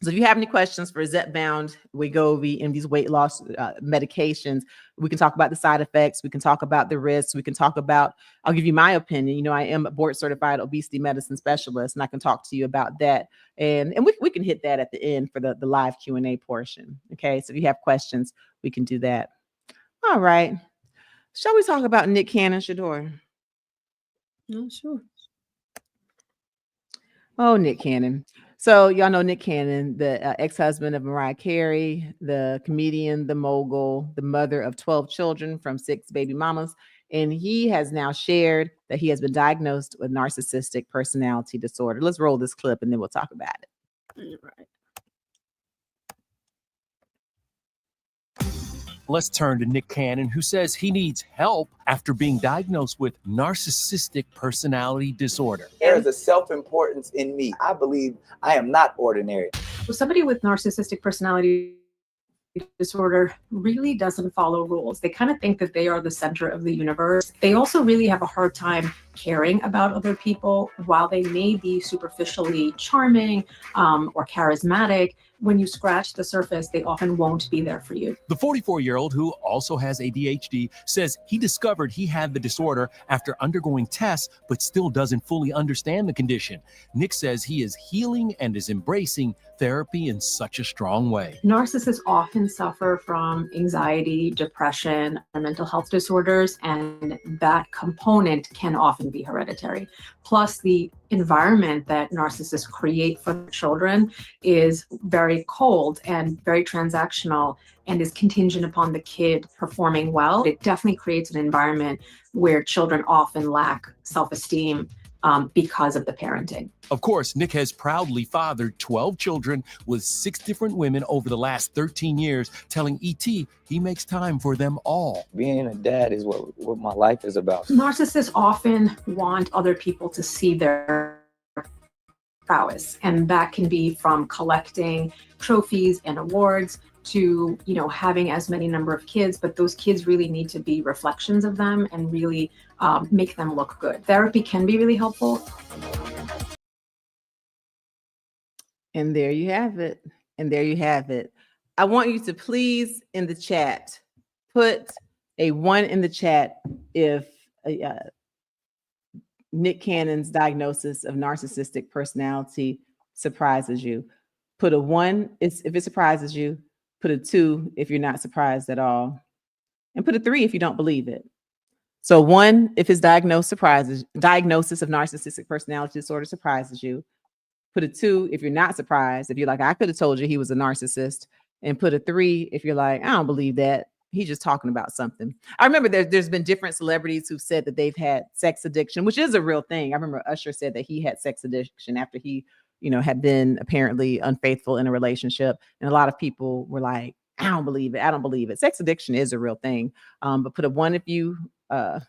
So if you have any questions for Zepbound, Wegovy, and these weight loss medications, we can talk about the side effects. We can talk about the risks. We can talk about, I'll give you my opinion. I am a board certified obesity medicine specialist, and I can talk to you about that. And we can hit that at the end for the live Q&A portion. Okay. So if you have questions, we can do that. All right. Shall we talk about Nick Cannon, Shador? No, sure. Oh, Nick Cannon. So y'all know Nick Cannon, the ex-husband of Mariah Carey, the comedian, the mogul, the mother of 12 children from 6 baby mamas. And he has now shared that he has been diagnosed with narcissistic personality disorder. Let's roll this clip and then we'll talk about it. All right. Let's turn to Nick Cannon, who says he needs help after being diagnosed with narcissistic personality disorder. There is a self-importance in me. I believe I am not ordinary. Well, somebody with narcissistic personality disorder really doesn't follow rules. They kind of think that they are the center of the universe. They also really have a hard time caring about other people. While they may be superficially charming or charismatic, when you scratch the surface, they often won't be there for you. The 44-year-old, who also has ADHD, says he discovered he had the disorder after undergoing tests, but still doesn't fully understand the condition. Nick says he is healing and is embracing therapy in such a strong way. Narcissists often suffer from anxiety, depression, and mental health disorders, and that component can often be hereditary. Plus, the environment that narcissists create for their children is very cold and very transactional and is contingent upon the kid performing well. It definitely creates an environment where children often lack self-esteem because of the parenting. Of course, Nick has proudly fathered 12 children with 6 different women over the last 13 years, telling ET he makes time for them all. Being a dad is what my life is about. Narcissists often want other people to see their prowess, and that can be from collecting trophies and awards to, you know, having as many number of kids, but those kids really need to be reflections of them and really make them look good. Therapy can be really helpful. And there you have it. And there you have it. I want you to please in the chat, put a 1 in the chat if Nick Cannon's diagnosis of narcissistic personality surprises you. Put a 1 if it surprises you. Put a 2 if you're not surprised at all. And put a 3 if you don't believe it. So 1 if his diagnosis of narcissistic personality disorder surprises you. Put a 2 if you're not surprised. If you're like, I could have told you he was a narcissist. And put a 3 if you're like, I don't believe that. He's just talking about something. I remember there's been different celebrities who've said that they've had sex addiction, which is a real thing. I remember Usher said that he had sex addiction after he, had been apparently unfaithful in a relationship. And a lot of people were like, I don't believe it. I don't believe it. Sex addiction is a real thing. But put a 1 if you were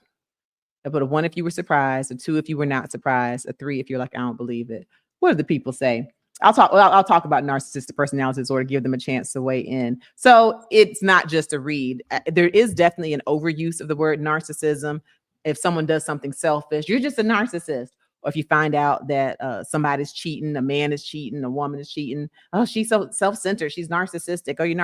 surprised, a 2 if you were not surprised, a 3 if you're like, I don't believe it. What do the people say? I'll talk about narcissistic personality disorder, give them a chance to weigh in. So it's not just a read. There is definitely an overuse of the word narcissism. If someone does something selfish, you're just a narcissist. Or if you find out that somebody's cheating, a man is cheating, a woman is cheating. Oh, she's so self-centered. She's narcissistic. Oh, you're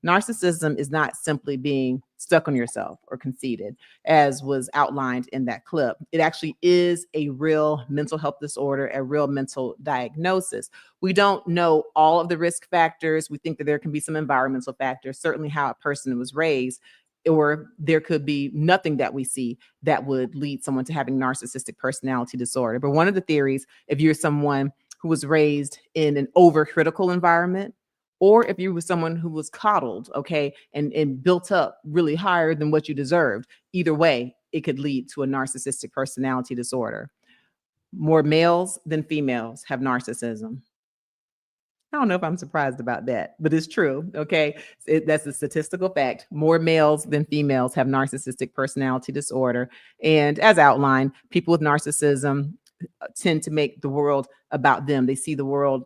narcissism is not simply being stuck on yourself or conceited, as was outlined in that clip. It actually is a real mental health disorder, a real mental diagnosis. We don't know all of the risk factors. We think that there can be some environmental factors, certainly how a person was raised, or there could be nothing that we see that would lead someone to having narcissistic personality disorder. But one of the theories, if you're someone who was raised in an overcritical environment, or if you were someone who was coddled, okay, and built up really higher than what you deserved, either way, it could lead to a narcissistic personality disorder. More males than females have narcissism. I don't know if I'm surprised about that, but it's true. Okay. That's a statistical fact. More males than females have narcissistic personality disorder. And as outlined, people with narcissism tend to make the world about them. They see the world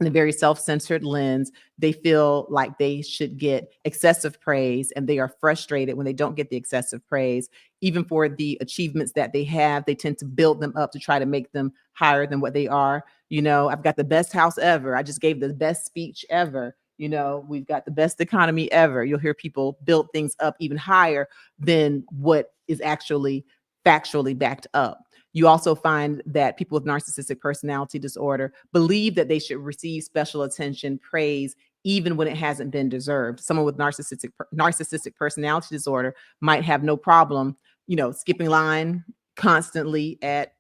in a very self-centered lens. They feel like they should get excessive praise, and they are frustrated when they don't get the excessive praise. Even for the achievements that they have, they tend to build them up to try to make them higher than what they are. I've got the best house ever. I just gave the best speech ever. We've got the best economy ever. You'll hear people build things up even higher than what is actually factually backed up. You also find that people with narcissistic personality disorder believe that they should receive special attention, praise, even when it hasn't been deserved. Someone with narcissistic personality disorder might have no problem, skipping line constantly at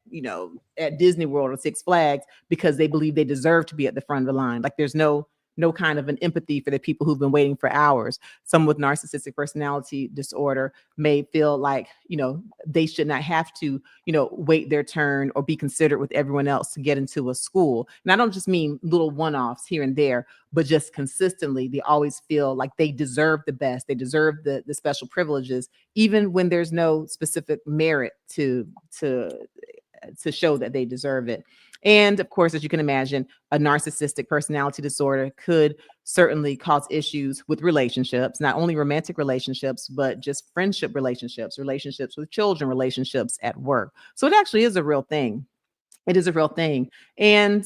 Disney World or Six Flags because they believe they deserve to be at the front of the line. Like there's no kind of an empathy for the people who've been waiting for hours. Someone with narcissistic personality disorder may feel like, they should not have to, wait their turn or be considered with everyone else to get into a school. And I don't just mean little one-offs here and there, but just consistently, they always feel like they deserve the best. They deserve the special privileges, even when there's no specific merit to show that they deserve it. And of course, as you can imagine, a narcissistic personality disorder could certainly cause issues with relationships, not only romantic relationships, but just friendship relationships, relationships with children, relationships at work. So it actually is a real thing. It is a real thing. And,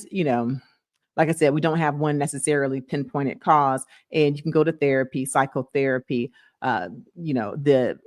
like I said, we don't have one necessarily pinpointed cause, and you can go to therapy, psychotherapy. The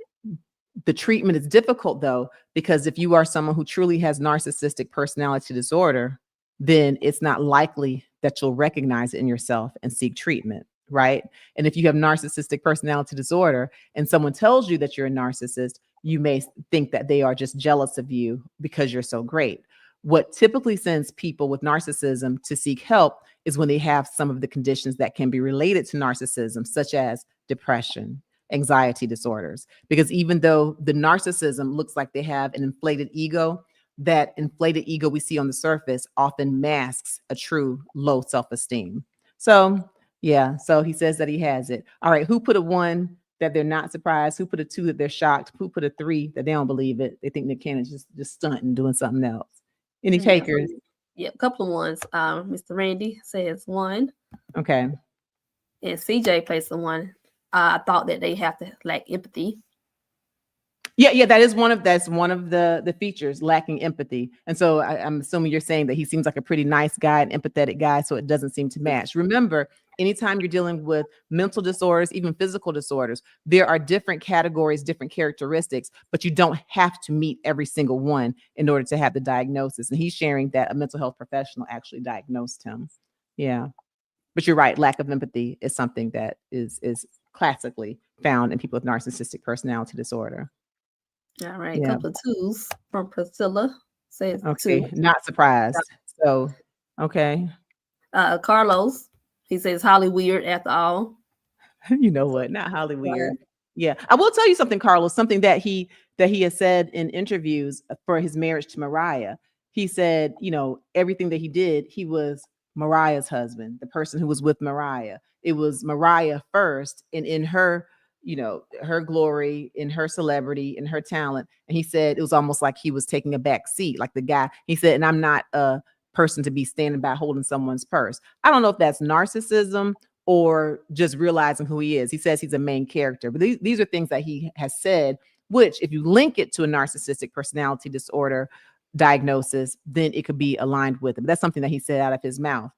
treatment is difficult, though, because if you are someone who truly has narcissistic personality disorder, then it's not likely that you'll recognize it in yourself and seek treatment, right? And if you have narcissistic personality disorder and someone tells you that you're a narcissist, you may think that they are just jealous of you because you're so great. What typically sends people with narcissism to seek help is when they have some of the conditions that can be related to narcissism, such as depression, anxiety disorders. Because even though the narcissism looks like they have an inflated ego, that inflated ego we see on the surface often masks a true low self-esteem. So he says that he has it. All right, who put a 1 that they're not surprised? Who put a 2 that they're shocked? Who put a 3 that they don't believe it? They think Nick Cannon's just stunting, doing something else. Any takers? Yep, a couple of ones. Mr. Randy says 1. Okay. And CJ placed the 1. I thought that they have to lack empathy. Yeah, that's one of the features, lacking empathy. And so I'm assuming you're saying that he seems like a pretty nice guy, an empathetic guy, so it doesn't seem to match. Remember, anytime you're dealing with mental disorders, even physical disorders, there are different categories, different characteristics, but you don't have to meet every single one in order to have the diagnosis. And he's sharing that a mental health professional actually diagnosed him. Yeah. But you're right, lack of empathy is something that is classically found in people with narcissistic personality disorder. All right, couple of 2s from Priscilla says 2. Not surprised. So, okay. Carlos, he says Holly weird after all. You know what? Not Holly weird. Yeah, I will tell you something, Carlos. Something that he has said in interviews for his marriage to Mariah. He said, everything that he did, he was Mariah's husband, the person who was with Mariah. It was Mariah first, and in her, her glory, in her celebrity, in her talent. And he said it was almost like he was taking a back seat, like the guy. He said, and I'm not a person to be standing by holding someone's purse. I don't know if that's narcissism or just realizing who he is. He says he's a main character, but these are things that he has said, which if you link it to a narcissistic personality disorder diagnosis, then it could be aligned with it. But that's something that he said out of his mouth.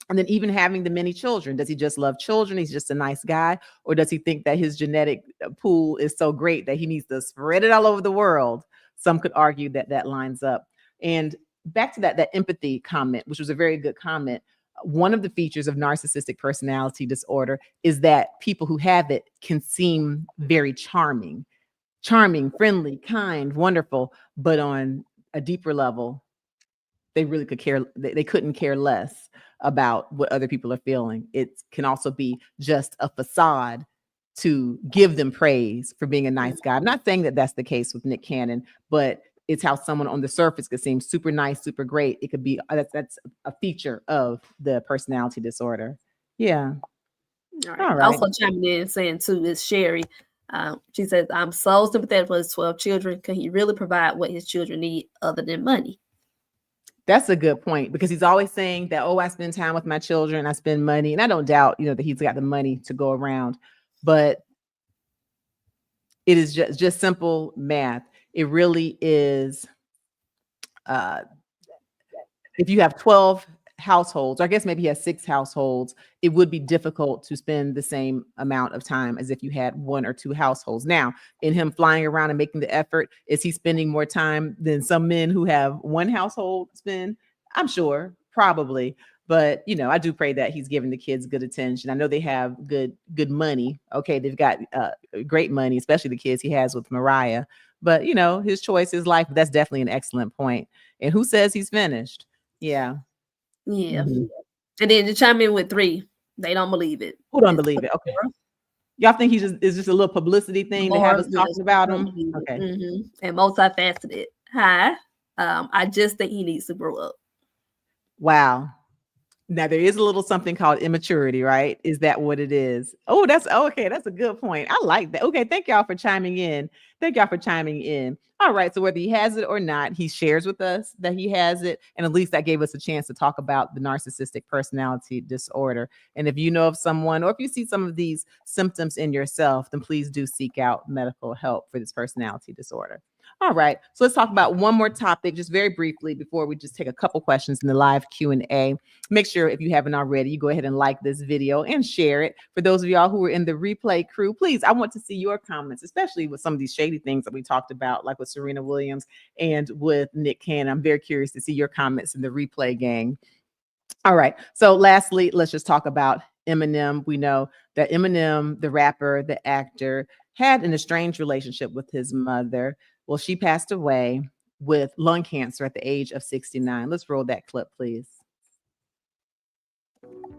And then even having the many children, does he just love children? He's just a nice guy. Or does he think that his genetic pool is so great that he needs to spread it all over the world? Some could argue that lines up. And back to that empathy comment, which was a very good comment. One of the features of narcissistic personality disorder is that people who have it can seem very charming, friendly, kind, wonderful, but on a deeper level, they really they couldn't care less about what other people are feeling. It can also be just a facade to give them praise for being a nice guy. I'm not saying that that's the case with Nick Cannon, but it's how someone on the surface could seem super nice, super great. It could be, that's a feature of the personality disorder. Yeah. All right. Also chiming in saying too is Sherry. She says, I'm so sympathetic for his 12 children. Can he really provide what his children need other than money? That's a good point, because he's always saying that, I spend time with my children, I spend money. And I don't doubt, that he's got the money to go around, but it is just simple math. It really is. If you have 12 households, or I guess maybe he has 6 households, it would be difficult to spend the same amount of time as if you had 1 or 2 households. Now, in him flying around and making the effort, is he spending more time than some men who have 1 household spend? I'm sure, probably. But, I do pray that he's giving the kids good attention. I know they have good money. Okay, they've got great money, especially the kids he has with Mariah. But, his choice, his life, that's definitely an excellent point. And who says he's finished? Yeah. Yeah. Mm-hmm. And then to chime in with 3, they don't believe it. Who don't believe it? Okay. Y'all think he is just a little publicity thing to have us talking about him? Okay. Mm-hmm. And multifaceted. Hi. I just think he needs to grow up. Wow. Now there is a little something called immaturity, right? Is that what it is? Oh, that's okay. That's a good point. I like that. Okay, thank y'all for chiming in. Thank y'all for chiming in. All right, so whether he has it or not, he shares with us that he has it, and at least that gave us a chance to talk about the narcissistic personality disorder. And if you know of someone, or if you see some of these symptoms in yourself, then please do seek out medical help for this personality disorder. All right, so let's talk about one more topic just very briefly before we just take a couple questions in the live Q&A. Make sure if you haven't already, you go ahead and like this video and share it. For those of y'all who are in the replay crew, please, I want to see your comments, especially with some of these shady things that we talked about, like with Serena Williams and with Nick Cannon. I'm very curious to see your comments in the replay gang. All right, so lastly, let's just talk about Eminem. We know that Eminem, the rapper, the actor, had an estranged relationship with his mother. Well, she passed away with lung cancer at the age of 69. Let's roll that clip, please.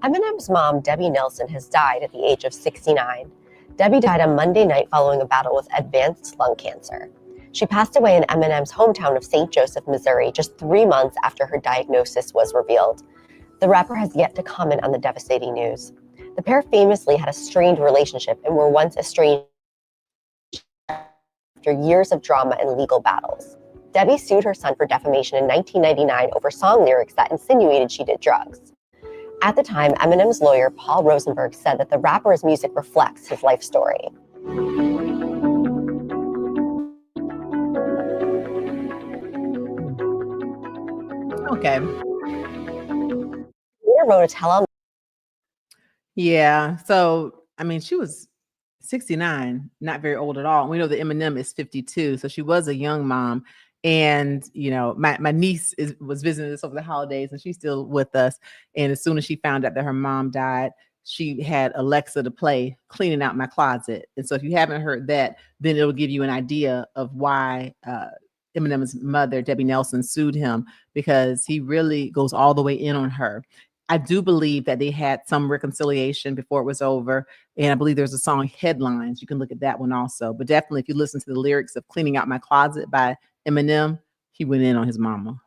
Eminem's mom, Debbie Nelson, has died at the age of 69. Debbie died on Monday night following a battle with advanced lung cancer. She passed away in Eminem's hometown of St. Joseph, Missouri, just 3 months after her diagnosis was revealed. The rapper has yet to comment on the devastating news. The pair famously had a strained relationship and were once estranged after years of drama and legal battles. Debbie sued her son for defamation in 1999 over song lyrics that insinuated she did drugs. At the time, Eminem's lawyer, Paul Rosenberg, said that the rapper's music reflects his life story. Okay. He wrote a tell-all. Yeah. So, I mean, she was 69, not very old at all. We know that Eminem is 52, so she was a young mom. And you know, my niece was visiting us over the holidays, and she's still with us. And as soon as she found out that her mom died, she had Alexa to play "Cleaning Out My Closet." And so, if you haven't heard that, then it'll give you an idea of why Eminem's mother, Debbie Nelson, sued him, because he really goes all the way in on her. I do believe that they had some reconciliation before it was over. And I believe there's a song, Headlines. You can look at that one also. But definitely, if you listen to the lyrics of Cleaning Out My Closet by Eminem, he went in on his mama.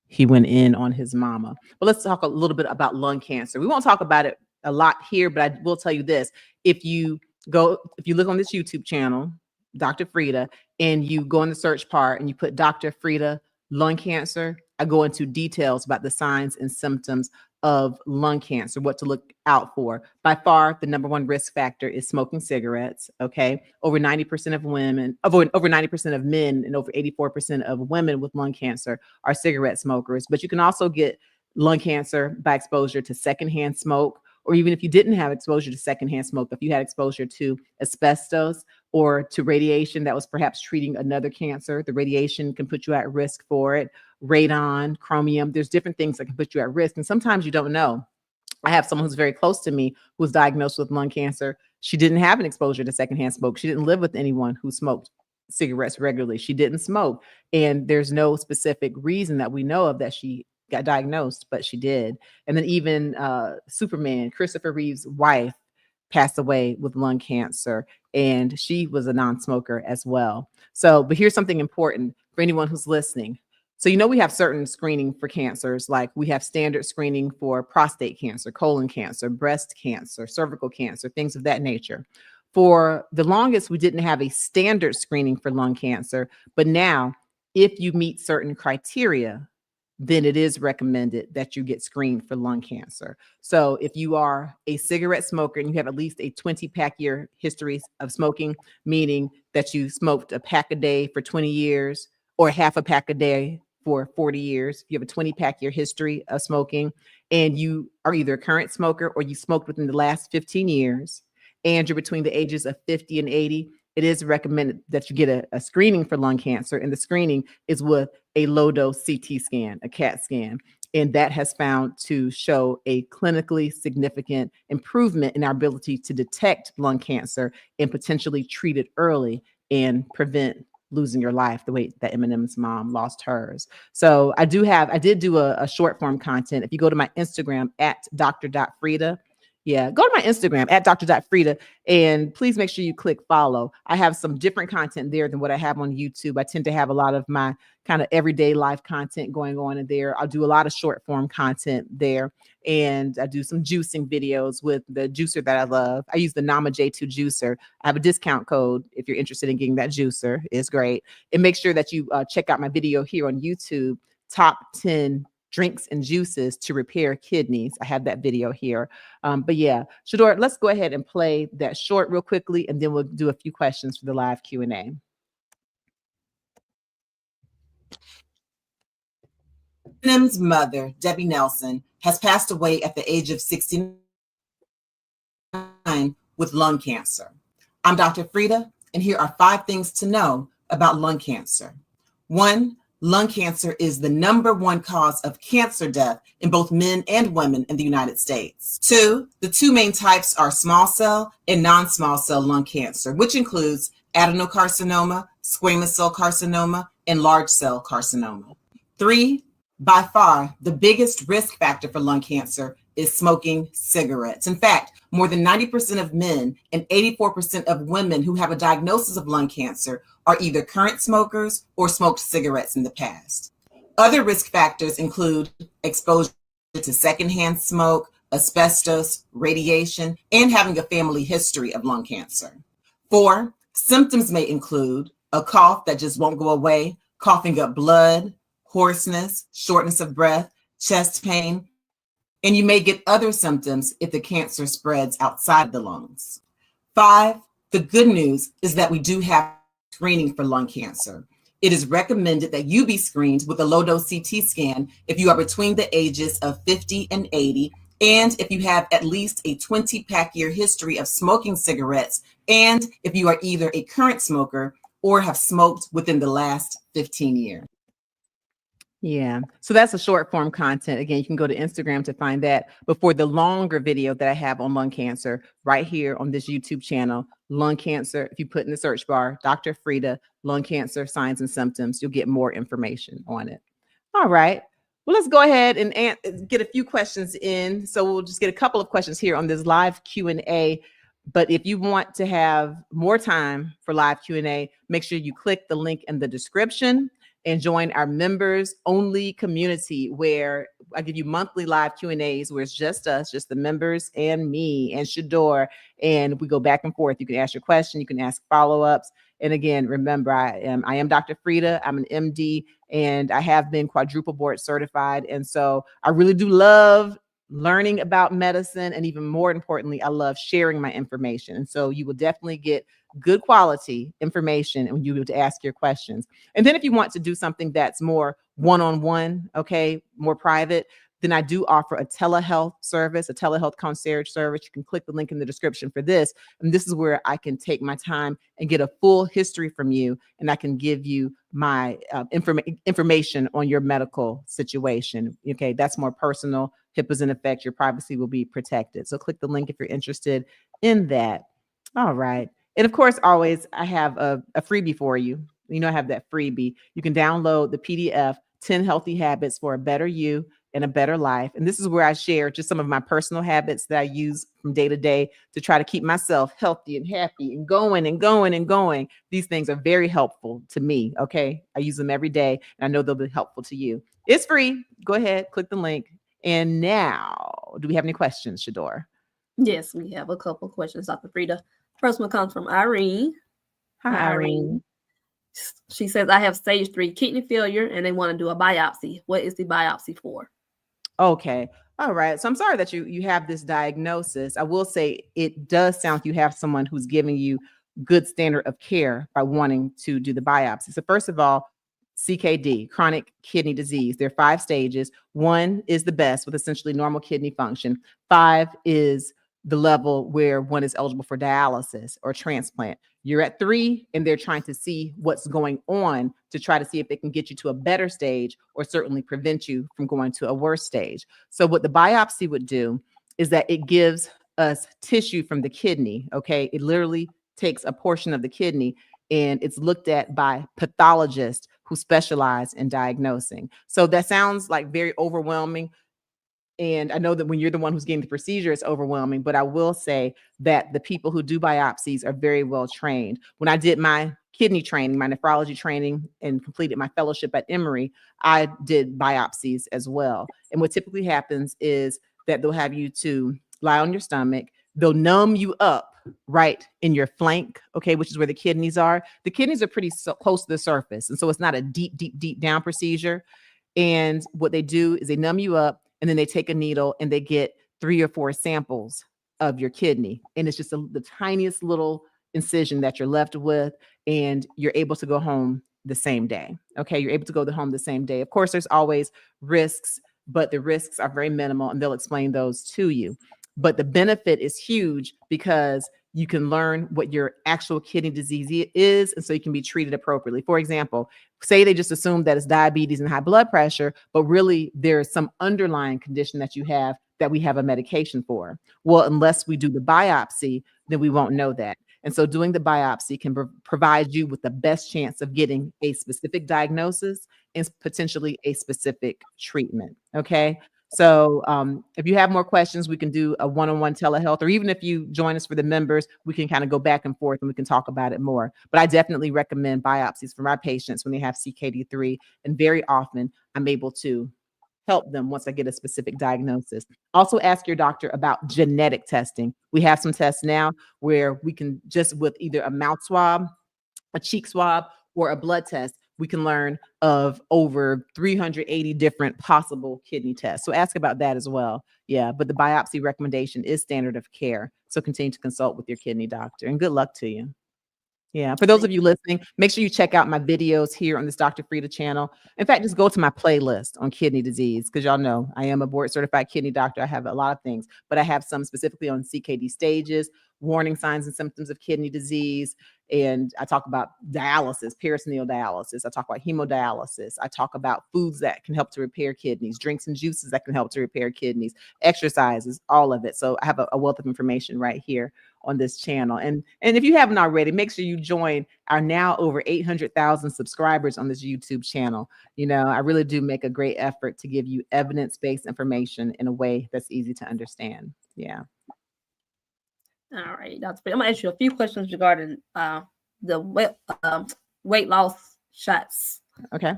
He went in on his mama. But let's talk a little bit about lung cancer. We won't talk about it a lot here, but I will tell you this. If you look on this YouTube channel, Dr. Frita, and you go in the search part and you put Dr. Frita lung cancer, I go into details about the signs and symptoms of lung cancer, what to look out for. By far, the number one risk factor is smoking cigarettes. Okay. Over 90% of women, over 90% of men, and over 84% of women with lung cancer are cigarette smokers. But you can also get lung cancer by exposure to secondhand smoke, or even if you didn't have exposure to secondhand smoke, if you had exposure to asbestos or to radiation that was perhaps treating another cancer, the radiation can put you at risk for it. Radon, chromium, there's different things that can put you at risk. And sometimes you don't know. I have someone who's very close to me who was diagnosed with lung cancer. She didn't have an exposure to secondhand smoke. She didn't live with anyone who smoked cigarettes regularly. She didn't smoke. And there's no specific reason that we know of that she got diagnosed, but she did. And then even Superman, Christopher Reeve's wife, passed away with lung cancer, and she was a non-smoker as well. So, but here's something important for anyone who's listening. So, you know, we have certain screening for cancers, like we have standard screening for prostate cancer, colon cancer, breast cancer, cervical cancer, things of that nature. For the longest, we didn't have a standard screening for lung cancer, but now if you meet certain criteria, then it is recommended that you get screened for lung cancer. So if you are a cigarette smoker and you have at least a 20-pack year history of smoking, meaning that you smoked a pack a day for 20 years or half a pack a day for 40 years, if you have a 20-pack year history of smoking, and you are either a current smoker or you smoked within the last 15 years, and you're between the ages of 50 and 80, it is recommended that you get a screening for lung cancer. And the screening is with a low-dose CT scan, a CAT scan. And that has found to show a clinically significant improvement in our ability to detect lung cancer and potentially treat it early and prevent losing your life the way that Eminem's mom lost hers. So I did do a short form content. If you go to my Instagram at dr.frita, Yeah, go to my Instagram at dr.frita and please make sure you click follow. I have some different content there than what I have on YouTube. I tend to have a lot of my kind of everyday life content going on in there. I'll do a lot of short form content there. And I do some juicing videos with the juicer that I love. I use the Nama J2 juicer. I have a discount code if you're interested in getting that juicer. It's great. And make sure that you check out my video here on YouTube, top 10 drinks and juices to repair kidneys. I have that video here. But yeah, Shador, let's go ahead and play that short real quickly, and then we'll do a few questions for the live Q&A. Eminem's mother, Debbie Nelson, has passed away at the age of 69 with lung cancer. I'm Dr. Frita, and here are 5 things to know about lung cancer. 1, lung cancer is the #1 cause of cancer death in both men and women in the United States. 2, the 2 main types are small cell and non-small cell lung cancer, which includes adenocarcinoma, squamous cell carcinoma, and large cell carcinoma. 3, by far, the biggest risk factor for lung cancer is smoking cigarettes. In fact, more than 90% of men and 84% of women who have a diagnosis of lung cancer are either current smokers or smoked cigarettes in the past. Other risk factors include exposure to secondhand smoke, asbestos, radiation, and having a family history of lung cancer. 4, symptoms may include a cough that just won't go away, coughing up blood, hoarseness, shortness of breath, chest pain, and you may get other symptoms if the cancer spreads outside the lungs. 5, the good news is that we do have screening for lung cancer. It is recommended that you be screened with a low-dose CT scan if you are between the ages of 50 and 80, and if you have at least a 20-pack year history of smoking cigarettes, and if you are either a current smoker or have smoked within the last 15 years. Yeah, so that's a short form content. Again, you can go to Instagram to find that. But for the longer video that I have on lung cancer, right here on this YouTube channel, lung cancer, if you put in the search bar, Dr. Frita, lung cancer, signs and symptoms, you'll get more information on it. All right. Well, let's go ahead and get a few questions in. So we'll just get a couple of questions here on this live Q&A. But if you want to have more time for live Q&A, make sure you click the link in the description and join our members only community, where I give you monthly live Q&As where it's just us, just the members and me and Shador, and we go back and forth. You can ask your question, you can ask follow-ups. And again, remember, I am Dr. Frita. I'm an MD, and I have been quadruple board certified. And so I really do love learning about medicine. And even more importantly, I love sharing my information. And so you will definitely get good quality information when you have to ask your questions. And then if you want to do something that's more one-on-one, okay, more private, then I do offer a telehealth service, a telehealth concierge service. You can click the link in the description for this. And this is where I can take my time and get a full history from you. And I can give you my information on your medical situation. Okay, that's more personal. HIPAA's in effect. Your privacy will be protected. So click the link if you're interested in that. All right. And of course, always, I have a freebie for you. You know, I have that freebie. You can download the PDF, 10 Healthy Habits for a Better You and a Better Life. And this is where I share just some of my personal habits that I use from day to day to try to keep myself healthy and happy and going and going and going. These things are very helpful to me. Okay. I use them every day, and I know they'll be helpful to you. It's free. Go ahead, click the link. And now, do we have any questions, Shador? Yes, we have a couple questions, Dr. Frita. First one comes from Irene. Hi, Irene. She says, I have stage 3 kidney failure and they want to do a biopsy. What is the biopsy for? Okay. All right. So I'm sorry that you have this diagnosis. I will say it does sound like you have someone who's giving you good standard of care by wanting to do the biopsy. So first of all, CKD, chronic kidney disease. There are 5 stages. 1 is the best with essentially normal kidney function. 5 is the level where one is eligible for dialysis or transplant. You're at 3, and they're trying to see what's going on to try to see if they can get you to a better stage or certainly prevent you from going to a worse stage. So what the biopsy would do is that it gives us tissue from the kidney, okay? It literally takes a portion of the kidney, and it's looked at by pathologists who specialize in diagnosing. So that sounds like very overwhelming. And I know that when you're the one who's getting the procedure, it's overwhelming, but I will say that the people who do biopsies are very well trained. When I did my kidney training, my nephrology training, and completed my fellowship at Emory, I did biopsies as well. And what typically happens is that they'll have you to lie on your stomach. They'll numb you up right in your flank, okay, which is where the kidneys are. The kidneys are pretty close to the surface. And so it's not a deep down procedure. And what they do is they numb you up, and then they take a needle and they get 3 or 4 samples of your kidney. And it's just the tiniest little incision that you're left with, and you're able to go home the same day. Okay, you're able to go home the same day. Of course, there's always risks, but the risks are very minimal, and they'll explain those to you. But the benefit is huge because you can learn what your actual kidney disease is, and so you can be treated appropriately. For example, say they just assume that it's diabetes and high blood pressure, but really there's some underlying condition that you have that we have a medication for. Well, unless we do the biopsy, then we won't know that. And so doing the biopsy can provide you with the best chance of getting a specific diagnosis and potentially a specific treatment. Okay. So if you have more questions, we can do a one-on-one telehealth, or even if you join us for the members, we can kind of go back and forth and we can talk about it more. But I definitely recommend biopsies for my patients when they have CKD3. And very often I'm able to help them once I get a specific diagnosis. Also ask your doctor about genetic testing. We have some tests now where we can just with either a mouth swab, a cheek swab, or a blood test, we can learn of over 380 different possible kidney tests. So ask about that as well. Yeah, but the biopsy recommendation is standard of care. So continue to consult with your kidney doctor, and good luck to you. Yeah, for those of you listening, make sure you check out my videos here on this Dr. Frita channel. In fact, just go to my playlist on kidney disease, because y'all know I am a board certified kidney doctor. I have a lot of things, but I have some specifically on CKD stages, warning signs and symptoms of kidney disease. And I talk about dialysis, peritoneal dialysis. I talk about hemodialysis. I talk about foods that can help to repair kidneys, drinks and juices that can help to repair kidneys, exercises, all of it. So I have a wealth of information right here on this channel. And if you haven't already, make sure you join our now over 800,000 subscribers on this YouTube channel. You know, I really do make a great effort to give you evidence-based information in a way that's easy to understand. Yeah. All right, Dr. Frita, I'm gonna ask you a few questions regarding the weight loss shots. Okay.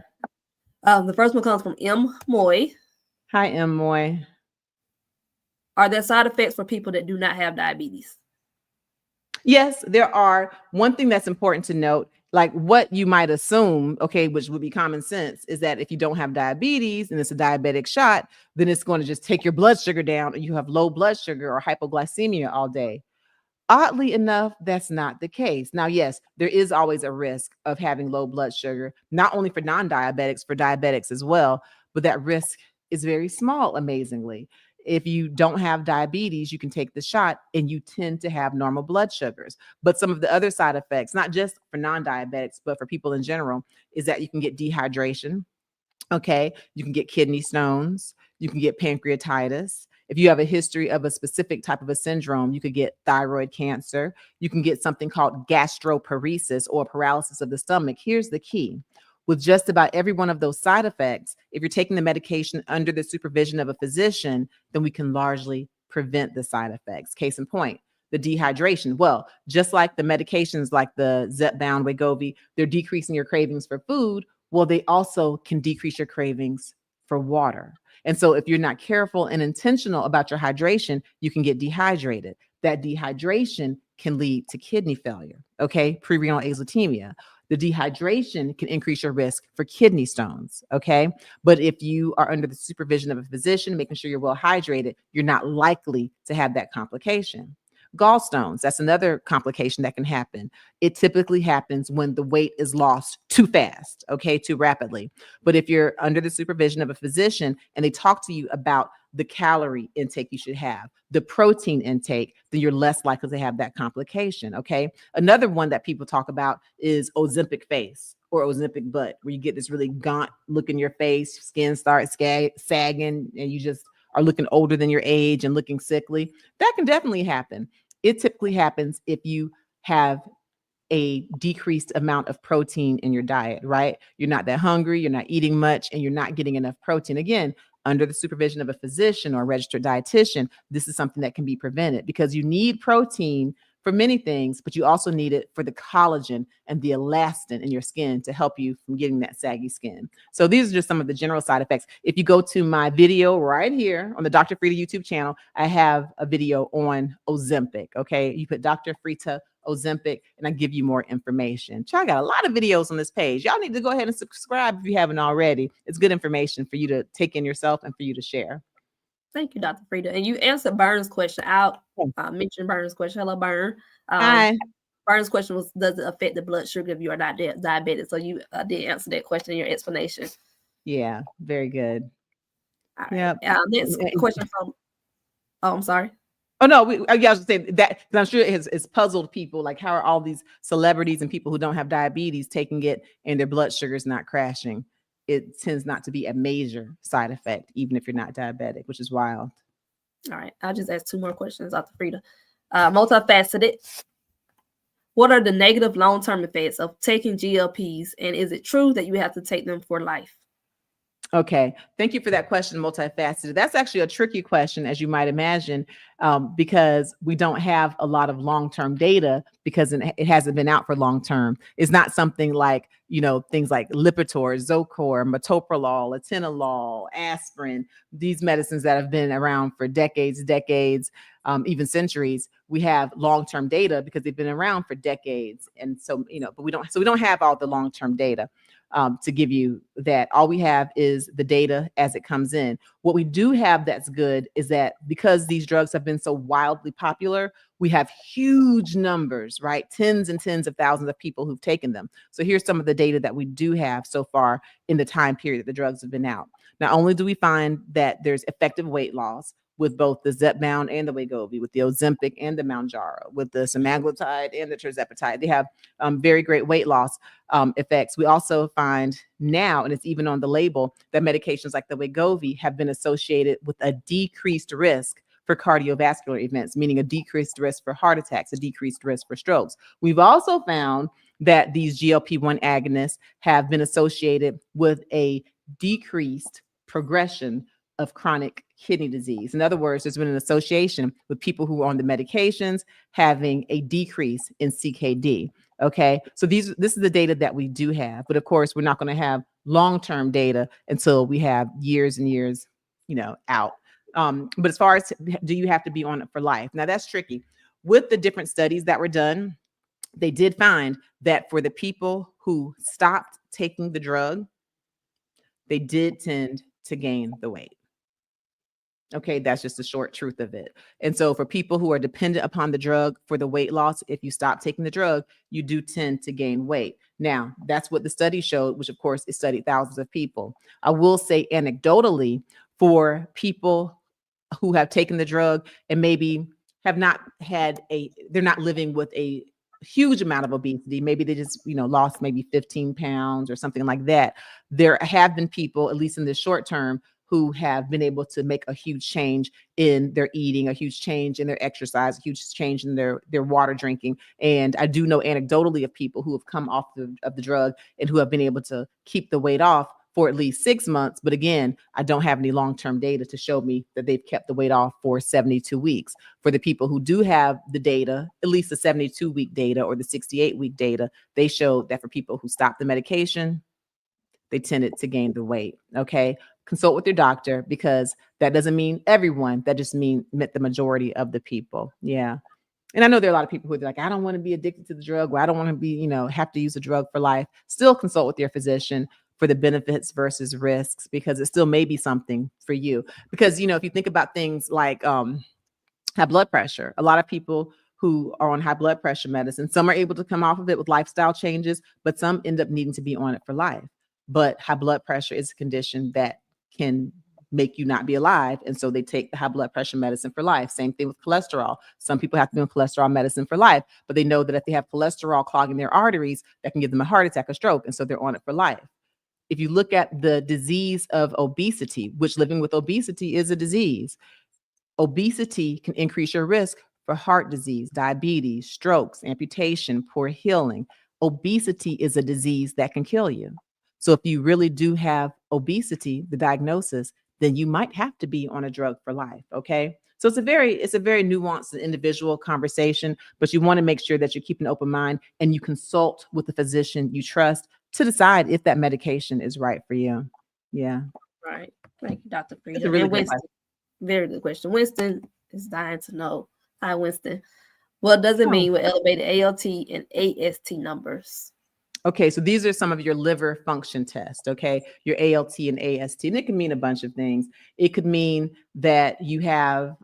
The first one comes from M. Moy. Hi, M. Moy. Are there side effects for people that do not have diabetes? Yes, there are. One thing that's important to note, like what you might assume, okay, which would be common sense, is that if you don't have diabetes and it's a diabetic shot, then it's going to just take your blood sugar down and you have low blood sugar or hypoglycemia all day. Oddly enough, that's not the case. Now, yes, there is always a risk of having low blood sugar, not only for non-diabetics, for diabetics as well, but that risk is very small, amazingly. If you don't have diabetes, you can take the shot and you tend to have normal blood sugars. But some of the other side effects, not just for non-diabetics, but for people in general, is that you can get dehydration. Okay. You can get kidney stones. You can get pancreatitis. If you have a history of a specific type of a syndrome, you could get thyroid cancer. You can get something called gastroparesis or paralysis of the stomach. Here's the key. With just about every one of those side effects, if you're taking the medication under the supervision of a physician, then we can largely prevent the side effects. Case in point, the dehydration. Well, just like the medications like the Zepbound, Wegovy, they're decreasing your cravings for food. Well, they also can decrease your cravings for water. And so if you're not careful and intentional about your hydration, you can get dehydrated. That dehydration can lead to kidney failure, okay? Prerenal azotemia. The dehydration can increase your risk for kidney stones, okay? But if you are under the supervision of a physician, making sure you're well hydrated, you're not likely to have that complication. Gallstones, that's another complication that can happen. It typically happens when the weight is lost too fast, okay, too rapidly. But if you're under the supervision of a physician and they talk to you about the calorie intake you should have, the protein intake, then you're less likely to have that complication, okay? Another one that people talk about is Ozempic face or Ozempic butt, where you get this really gaunt look in your face, skin starts sagging, and you just are looking older than your age and looking sickly. That can definitely happen. It typically happens if you have a decreased amount of protein in your diet, right? You're not that hungry, you're not eating much, and you're not getting enough protein. Again, under the supervision of a physician or a registered dietitian, this is something that can be prevented, because you need protein for many things, but you also need it for the collagen and the elastin in your skin to help you from getting that saggy skin. So these are just some of the general side effects. If you go to my video right here on the Dr. Frita YouTube channel, I have a video on Ozempic. Okay, you put Dr. Frita Ozempic and I give you more information. I got a lot of videos on this page. Y'all need to go ahead and subscribe if you haven't already. It's good information for you to take in yourself and for you to share. Thank you, Dr. Frita. And you answered Burn's question. I'll mention Burn's question. Hello, Burn. Hi. Burn's question was, does it affect the blood sugar if you are not diabetic? So you did answer that question in your explanation. Yeah, very good. All right. Next question from, I'm sorry. Oh, no, I was saying that, I'm sure it's puzzled people. Like, how are all these celebrities and people who don't have diabetes taking it and their blood sugar is not crashing? It tends not to be a major side effect, even if you're not diabetic, which is wild. All right. I'll just ask 2 more questions, Dr. Frita. Multifaceted. What are the negative long-term effects of taking GLPs? And is it true that you have to take them for life? Okay. Thank you for that question, multifaceted. That's actually a tricky question, as you might imagine, because we don't have a lot of long-term data, because it hasn't been out for long-term. It's not something like, things like Lipitor, Zocor, metoprolol, atenolol, aspirin, these medicines that have been around for decades, even centuries. We have long-term data because they've been around for decades. And so, but we don't have all the long-term data to give you that. All we have is the data as it comes in. What we do have that's good is that because these drugs have been so wildly popular, we have huge numbers, right? Tens and tens of thousands of people who've taken them. So here's some of the data that we do have so far in the time period that the drugs have been out. Not only do we find that there's effective weight loss with both the Zepbound and the Wegovy, with the Ozempic and the Mounjaro, with the semaglutide and the tirzepatide. They have very great weight loss effects. We also find now, and it's even on the label, that medications like the Wegovy have been associated with a decreased risk for cardiovascular events, meaning a decreased risk for heart attacks, a decreased risk for strokes. We've also found that these GLP-1 agonists have been associated with a decreased progression of chronic kidney disease. In other words, there's been an association with people who are on the medications having a decrease in CKD. Okay, so this is the data that we do have, but of course, we're not going to have long-term data until we have years and years, out. But as far as do you have to be on it for life? Now that's tricky. With the different studies that were done, they did find that for the people who stopped taking the drug, they did tend to gain the weight. Okay, that's just the short truth of it. And so for people who are dependent upon the drug for the weight loss, if you stop taking the drug, you do tend to gain weight. Now, that's what the study showed, which of course it studied thousands of people. I will say anecdotally, for people who have taken the drug and maybe have not had they're not living with a huge amount of obesity. Maybe they just, lost maybe 15 pounds or something like that. There have been people, at least in the short term, who have been able to make a huge change in their eating, a huge change in their exercise, a huge change in their water drinking. And I do know anecdotally of people who have come off of the drug and who have been able to keep the weight off for at least 6 months. But again, I don't have any long-term data to show me that they've kept the weight off for 72 weeks. For the people who do have the data, at least the 72-week data or the 68-week data, they showed that for people who stopped the medication, they tended to gain the weight. Okay. Consult with your doctor, because that doesn't mean everyone. That just meant the majority of the people. Yeah. And I know there are a lot of people who are like, I don't want to be addicted to the drug, or I don't want to be, have to use a drug for life. Still consult with your physician for the benefits versus risks, because it still may be something for you. Because, if you think about things like high blood pressure, a lot of people who are on high blood pressure medicine, some are able to come off of it with lifestyle changes, but some end up needing to be on it for life. But high blood pressure is a condition that can make you not be alive. And so they take the high blood pressure medicine for life. Same thing with cholesterol. Some people have to be on cholesterol medicine for life, but they know that if they have cholesterol clogging their arteries, that can give them a heart attack or stroke. And so they're on it for life. If you look at the disease of obesity, which living with obesity is a disease, obesity can increase your risk for heart disease, diabetes, strokes, amputation, poor healing. Obesity is a disease that can kill you. So if you really do have obesity, the diagnosis, then you might have to be on a drug for life. Okay. So it's a very nuanced and individual conversation, but you want to make sure that you keep an open mind and you consult with the physician you trust to decide if that medication is right for you. Yeah. Right. Thank you, Dr. Frita. It's a really And good Winston, question. very good question. Winston is dying to know. Hi, Winston. What does it mean with elevated ALT and AST numbers? Okay, so these are some of your liver function tests, okay? Your ALT and AST, and it can mean a bunch of things. It could mean that you have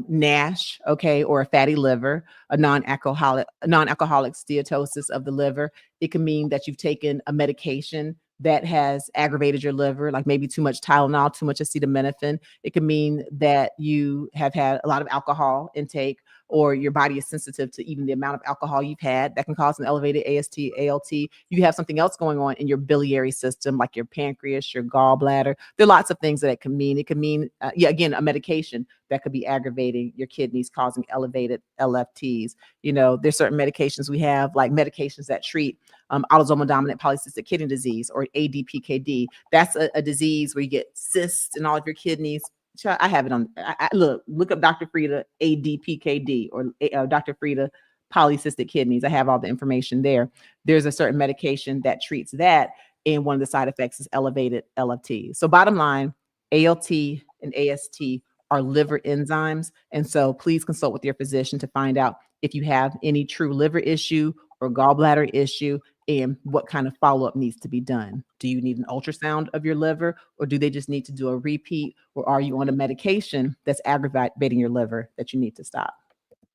NASH, okay, or a fatty liver, a non-alcoholic steatosis of the liver. It can mean that you've taken a medication that has aggravated your liver, like maybe too much Tylenol, too much acetaminophen. It can mean that you have had a lot of alcohol intake, or your body is sensitive to even the amount of alcohol you've had. That can cause an elevated AST, ALT. You have something else going on in your biliary system, like your pancreas, your gallbladder. There are lots of things that it can mean. It can mean, again, a medication that could be aggravating your kidneys, causing elevated LFTs. You know, there's certain medications we have, like medications that treat autosomal dominant polycystic kidney disease, or ADPKD. That's a disease where you get cysts in all of your kidneys. I have it on. Look up Dr. Frita ADPKD or Dr. Frita polycystic kidneys. I have all the information there. There's a certain medication that treats that, and one of the side effects is elevated LFT. So bottom line, ALT and AST are liver enzymes, and so please consult with your physician to find out if you have any true liver issue or gallbladder issue, and what kind of follow-up needs to be done. Do you need an ultrasound of your liver, or do they just need to do a repeat, or are you on a medication that's aggravating your liver that you need to stop?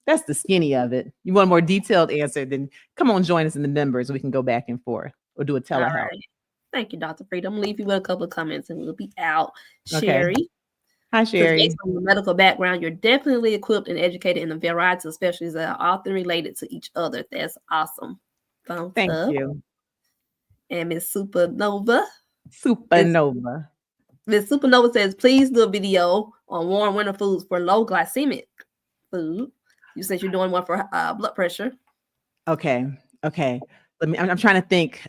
That's the skinny of it. You want a more detailed answer, then come on, join us in the members. We can go back and forth or do a telehealth. Right. Thank you, Dr. Frita. I'm going to leave you with a couple of comments and we'll be out. Okay. Sherry. Hi, Sherry. Based on your medical background, you're definitely equipped and educated in a variety of specialties that are often related to each other. That's awesome. Thumbs Thank up. you. And Miss Supernova. Miss Supernova says, please do a video on warm winter foods for low glycemic food. You said you're doing one for blood pressure. Okay. I'm trying to think.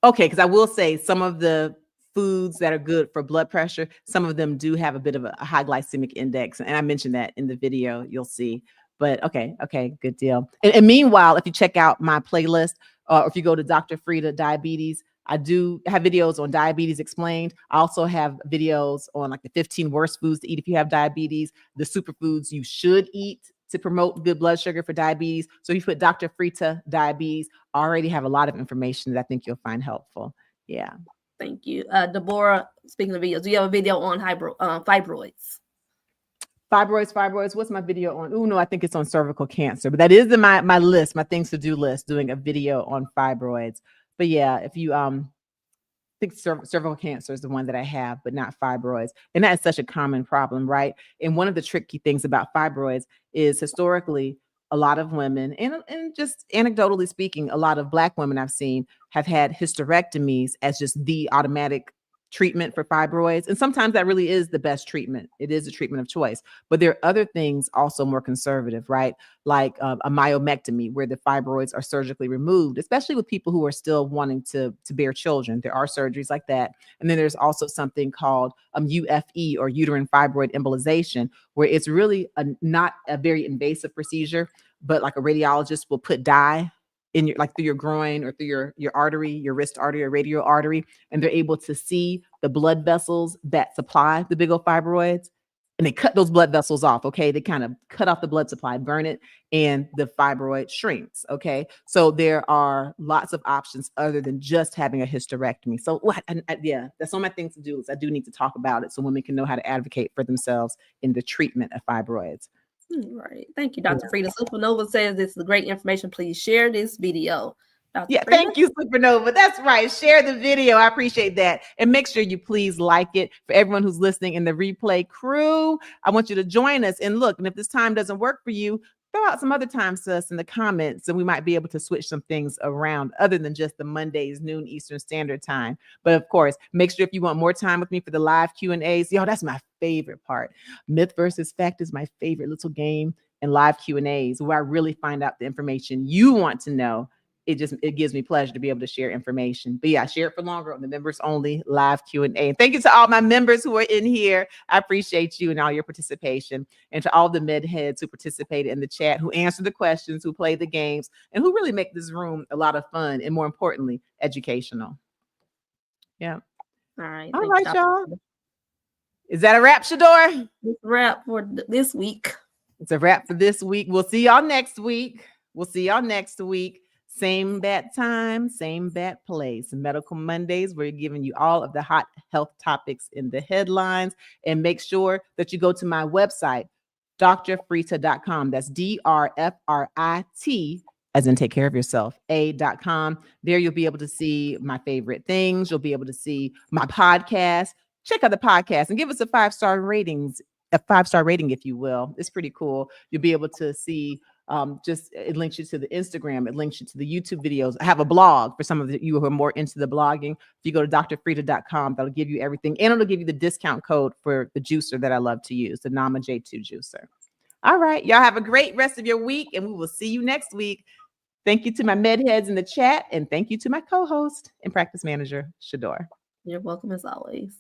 Okay, because I will say some of the foods that are good for blood pressure, some of them do have a bit of a high glycemic index. And I mentioned that in the video, you'll see. But okay, good deal. And meanwhile, if you check out my playlist, or if you go to Dr. Frita Diabetes, I do have videos on diabetes explained. I also have videos on like the 15 worst foods to eat if you have diabetes, the superfoods you should eat to promote good blood sugar for diabetes. So if you put Dr. Frita Diabetes, I already have a lot of information that I think you'll find helpful. Yeah. Thank you. Deborah, speaking of videos, do you have a video on fibroids? Fibroids. What's my video on? Oh, no, I think it's on cervical cancer, but that is in my list, my things to do list, doing a video on fibroids. But yeah, if you think cervical cancer is the one that I have, but not fibroids. And that is such a common problem, right? And one of the tricky things about fibroids is historically, a lot of women, and just anecdotally speaking, a lot of Black women I've seen have had hysterectomies as just the automatic treatment for fibroids. And sometimes that really is the best treatment. It is a treatment of choice. But there are other things also more conservative, right? Like a myomectomy, where the fibroids are surgically removed, especially with people who are still wanting to bear children. There are surgeries like that. And then there's also something called UFE, or uterine fibroid embolization, where it's really not a very invasive procedure, but like a radiologist will put dye in your, like through your groin or through your artery, your wrist artery or radial artery, and they're able to see the blood vessels that supply the big old fibroids, and they cut those blood vessels off. Okay, they kind of cut off the blood supply, burn it, and the fibroid shrinks. Okay, so there are lots of options other than just having a hysterectomy. So yeah, that's on my things to do. Is I do need to talk about it so women can know how to advocate for themselves in the treatment of fibroids. Right. Thank you, Dr. Frita. Supernova says this is great information. Please share this video. Dr. Frita? Thank you, Supernova. That's right. Share the video. I appreciate that. And make sure you please like it. For everyone who's listening in the replay crew, I want you to join us. And look, and if this time doesn't work for you, throw out some other times to us in the comments, and we might be able to switch some things around other than just the Mondays, noon Eastern Standard Time. But of course, make sure if you want more time with me for the live Q&As, that's my favorite part. Myth versus fact is my favorite little game, and live Q&As where I really find out the information you want to know it gives me pleasure to be able to share information. But yeah, share it for longer on the members only live Q&A. And thank you to all my members who are in here. I appreciate you and all your participation, and to all the med heads who participated in the chat, who answered the questions, who played the games, and who really make this room a lot of fun and, more importantly, educational. Yeah. All right. All right, y'all. Is that a wrap, Shador? It's a wrap for this week. It's a wrap for this week. We'll see y'all next week. Same bat time, same bat place. Medical Mondays, we're giving you all of the hot health topics in the headlines. And make sure that you go to my website, dr.frita.com. That's DRFRIT, as in take care of yourself, a.com. There you'll be able to see my favorite things. You'll be able to see my podcast. Check out the podcast and give us a 5-star rating, if you will. It's pretty cool. You'll be able to see it links you to the Instagram. It links you to the YouTube videos. I have a blog for some of you who are more into the blogging. If you go to dr.frita.com, that'll give you everything. And it'll give you the discount code for the juicer that I love to use, the Nama J2 juicer. All right. Y'all have a great rest of your week, and we will see you next week. Thank you to my med heads in the chat, and thank you to my co-host and practice manager, Shador. You're welcome as always.